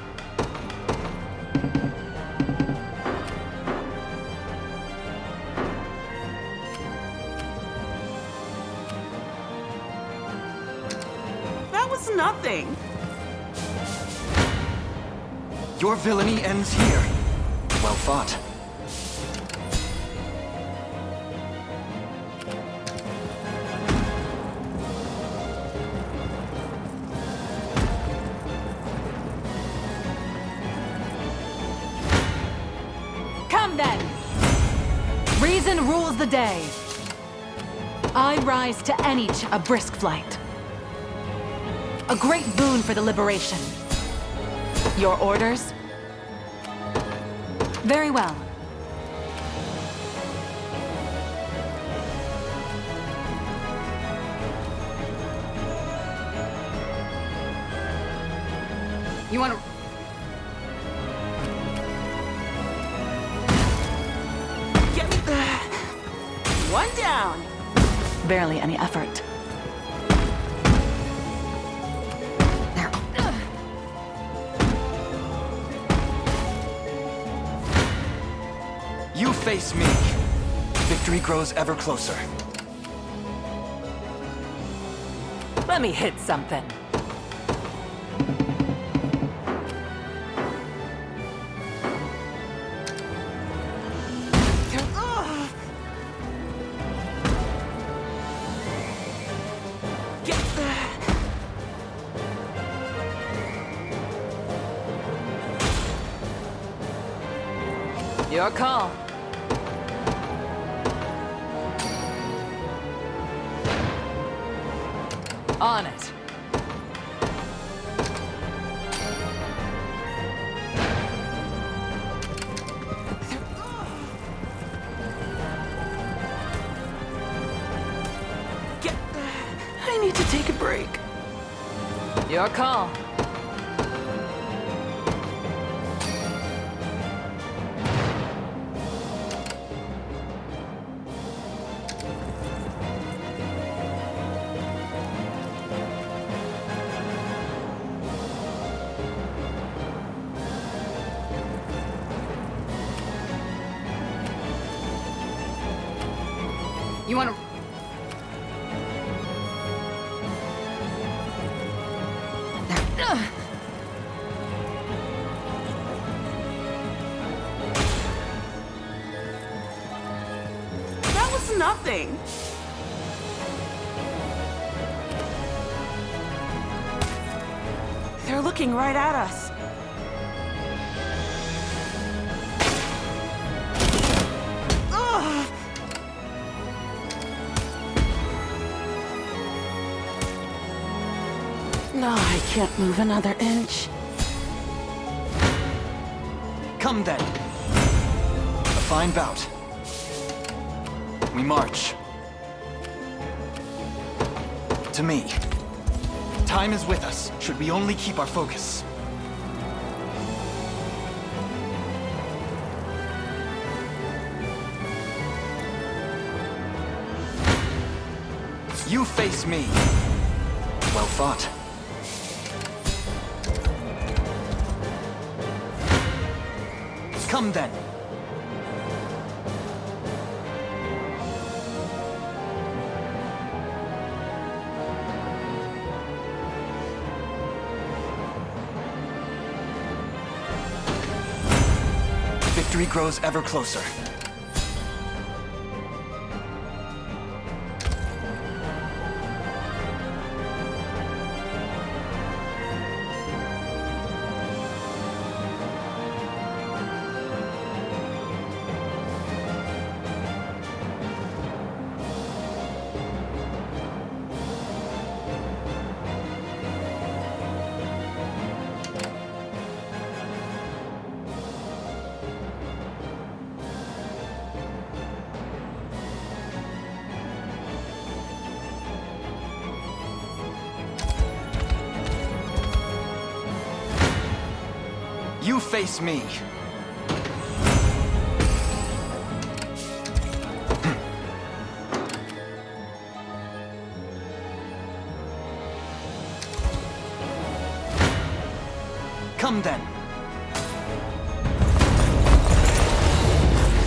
S14: That was nothing.
S2: Your villainy ends here. Well fought.
S10: Come then! Reason rules the day. I rise to any a brisk flight. A great boon for the liberation. Your orders? Very well.
S20: You want to...
S14: Get me... One down.
S10: Barely any effort.
S2: You face me. Victory grows ever closer.
S10: Let me hit something.
S13: Your call. On it.
S14: I need to take a break.
S13: Your call.
S10: You wanna...
S14: That was nothing. They're looking right at us. Ugh. No, I can't move another inch.
S2: Come then. A fine bout. We march. To me. Time is with us, should we only keep our focus. You face me. Well fought. Come then. Victory grows ever closer. You face me. Come then.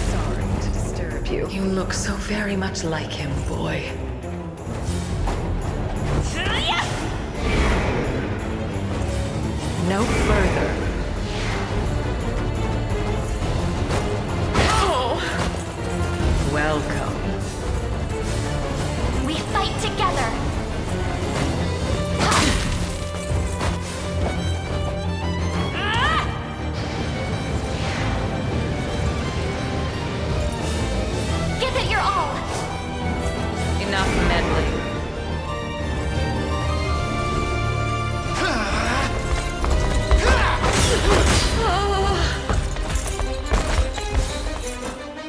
S16: Sorry to disturb you. You look so very much like him, boy. No further. Welcome.
S1: We fight together. Give it your all.
S16: Enough meddling.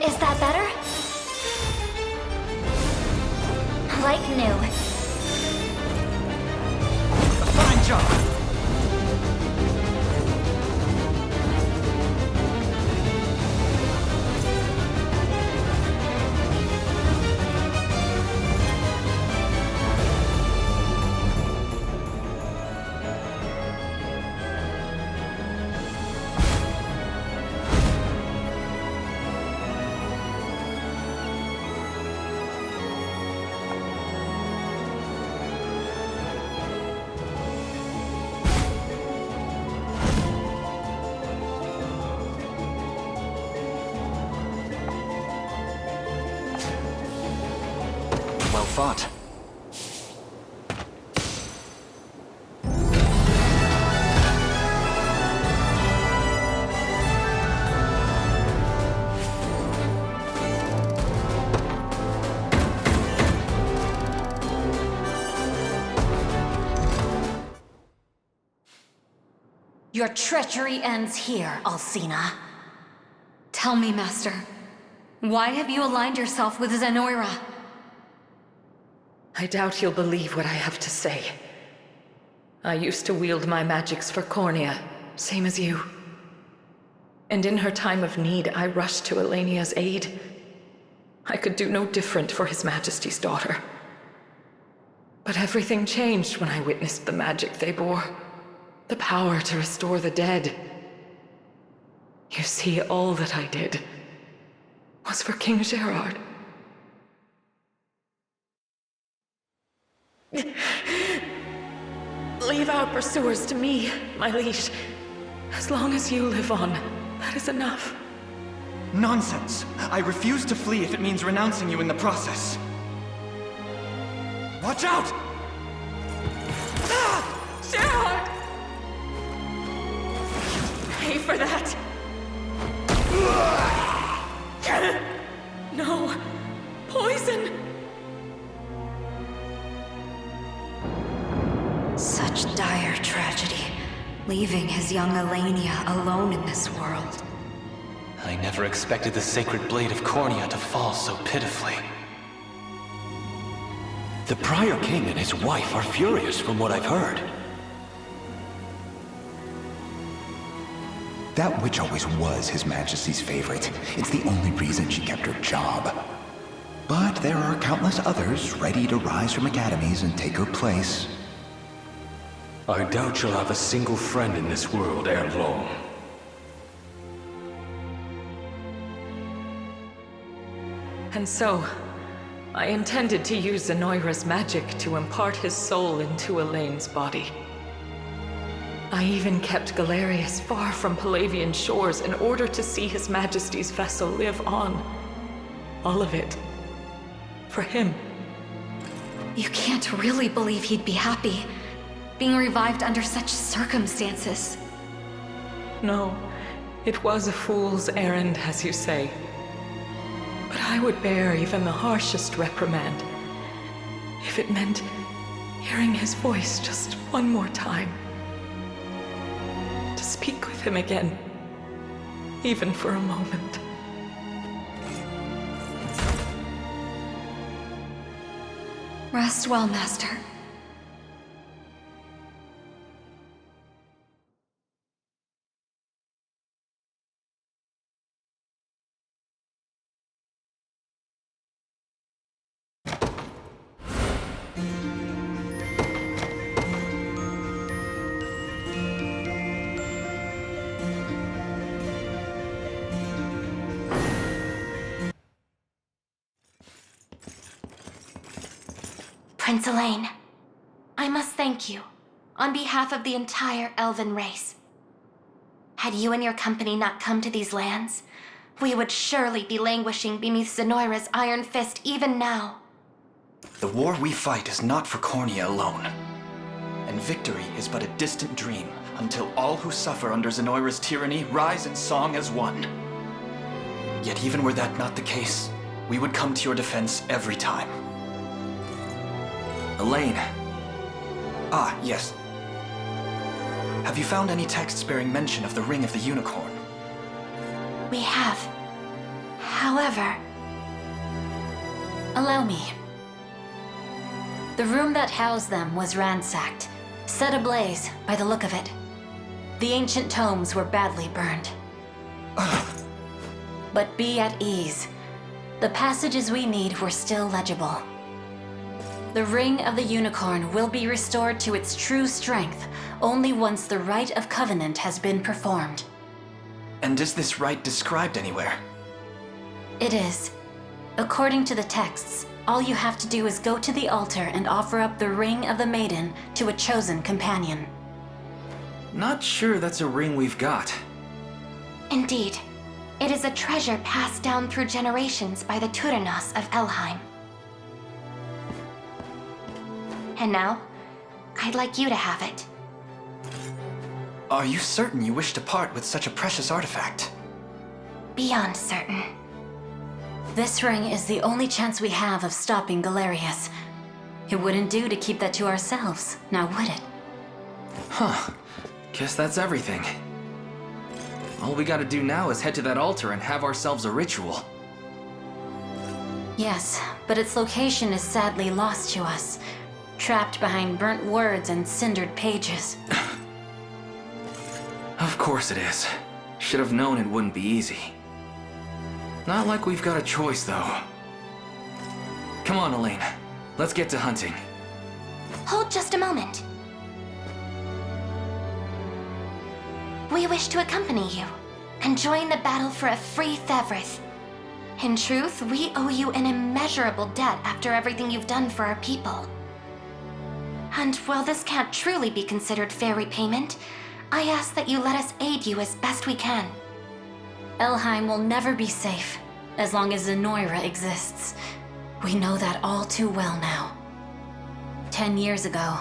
S1: Is that better? Like new.
S2: A fine job. Well fought.
S3: Your treachery ends here, Alcina.
S4: Tell me, Master, why have you aligned yourself with Zenoira?
S16: I doubt you'll believe what I have to say. I used to wield my magics for Cornea, same as you. And in her time of need, I rushed to Elenia's aid. I could do no different for His Majesty's daughter. But everything changed when I witnessed the magic they bore. The power to restore the dead. You see, all that I did was for King Gerard. Leave our pursuers to me, my liege. As long as you live on, that is enough.
S2: Nonsense! I refuse to flee if it means renouncing you in the process. Watch out!
S16: Gerard! Pay for that! No! Poison!
S4: Such dire tragedy, leaving his young Elenia alone in this world.
S17: I never expected the sacred blade of Cornea to fall so pitifully.
S15: The prior king and his wife are furious from what I've heard.
S9: That witch always was His Majesty's favorite. It's the only reason she kept her job. But there are countless others ready to rise from academies and take her place.
S12: I doubt you'll have a single friend in this world ere long.
S16: And so, I intended to use Zenoira's magic to impart his soul into Elaine's body. I even kept Galerius far from Palavian shores in order to see His Majesty's vessel live on. All of it. For him.
S4: You can't really believe he'd be happy, being revived under such circumstances.
S16: No, it was a fool's errand, as you say. But I would bear even the harshest reprimand if it meant hearing his voice just one more time. To speak with him again, even for a moment.
S4: Rest well, Master.
S1: Prince Elaine, I must thank you, on behalf of the entire elven race. Had you and your company not come to these lands, we would surely be languishing beneath Zenoira's iron fist even now.
S2: The war we fight is not for Cornea alone. And victory is but a distant dream until all who suffer under Zenoira's tyranny rise in song as one. Yet even were that not the case, we would come to your defense every time. Elaine. Ah, yes. Have you found any texts bearing mention of the Ring of the Unicorn?
S1: We have. However...
S3: Allow me. The room that housed them was ransacked, set ablaze by the look of it. The ancient tomes were badly burned. But be at ease. The passages we need were still legible. The Ring of the Unicorn will be restored to its true strength only once the Rite of Covenant has been performed.
S2: And is this rite described anywhere?
S3: It is. According to the texts, all you have to do is go to the altar and offer up the Ring of the Maiden to a chosen companion.
S2: Not sure that's a ring we've got.
S1: Indeed. It is a treasure passed down through generations by the Turanos of Elheim. And now, I'd like you to have it.
S2: Are you certain you wish to part with such a precious artifact?
S1: Beyond certain.
S3: This ring is the only chance we have of stopping Galerius. It wouldn't do to keep that to ourselves, now would it?
S6: Huh. Guess that's everything. All we gotta do now is head to that altar and have ourselves a ritual.
S3: Yes, but its location is sadly lost to us. Trapped behind burnt words and cindered pages.
S6: Of course it is. Should have known it wouldn't be easy. Not like we've got a choice, though. Come on, Elaine. Let's get to hunting.
S1: Hold just a moment. We wish to accompany you and join the battle for a free Thevrith. In truth, we owe you an immeasurable debt after everything you've done for our people. And while this can't truly be considered fair repayment, I ask that you let us aid you as best we can.
S3: Elheim will never be safe as long as Zenoira exists. We know that all too well now. 10 years ago,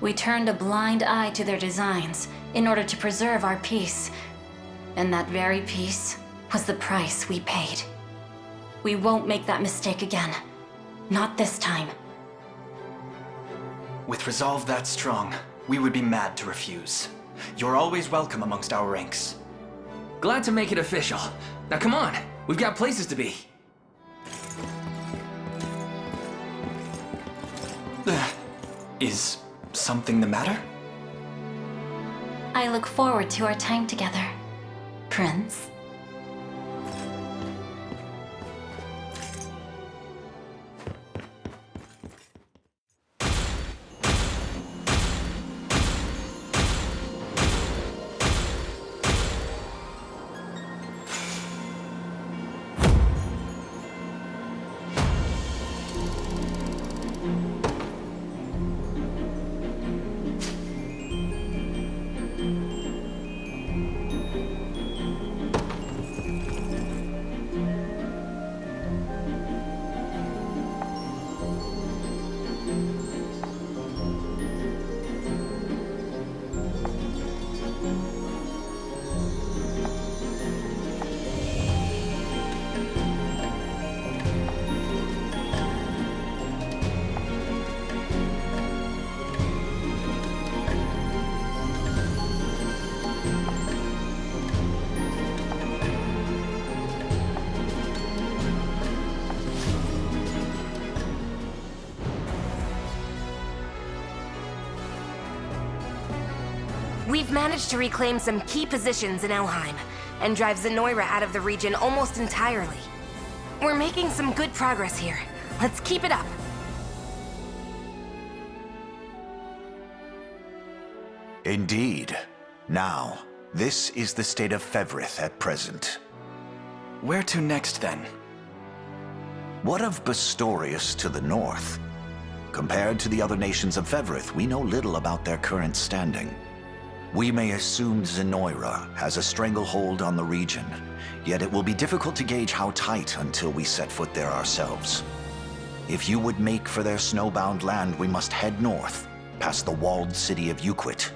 S3: we turned a blind eye to their designs in order to preserve our peace. And that very peace was the price we paid. We won't make that mistake again. Not this time.
S2: With resolve that strong, we would be mad to refuse. You're always welcome amongst our ranks.
S6: Glad to make it official. Now come on, we've got places to be.
S2: Is something the matter?
S3: I look forward to our time together, Prince.
S11: We've managed to reclaim some key positions in Elheim, and drive Zenoira out of the region almost entirely. We're making some good progress here. Let's keep it up.
S19: Indeed. Now, this is the state of Fevrith at present.
S2: Where to next, then?
S19: What of Bastorius to the north? Compared to the other nations of Fevrith, we know little about their current standing. We may assume Zenoira has a stranglehold on the region, yet it will be difficult to gauge how tight until we set foot there ourselves. If you would make for their snowbound land, we must head north, past the walled city of Euquit,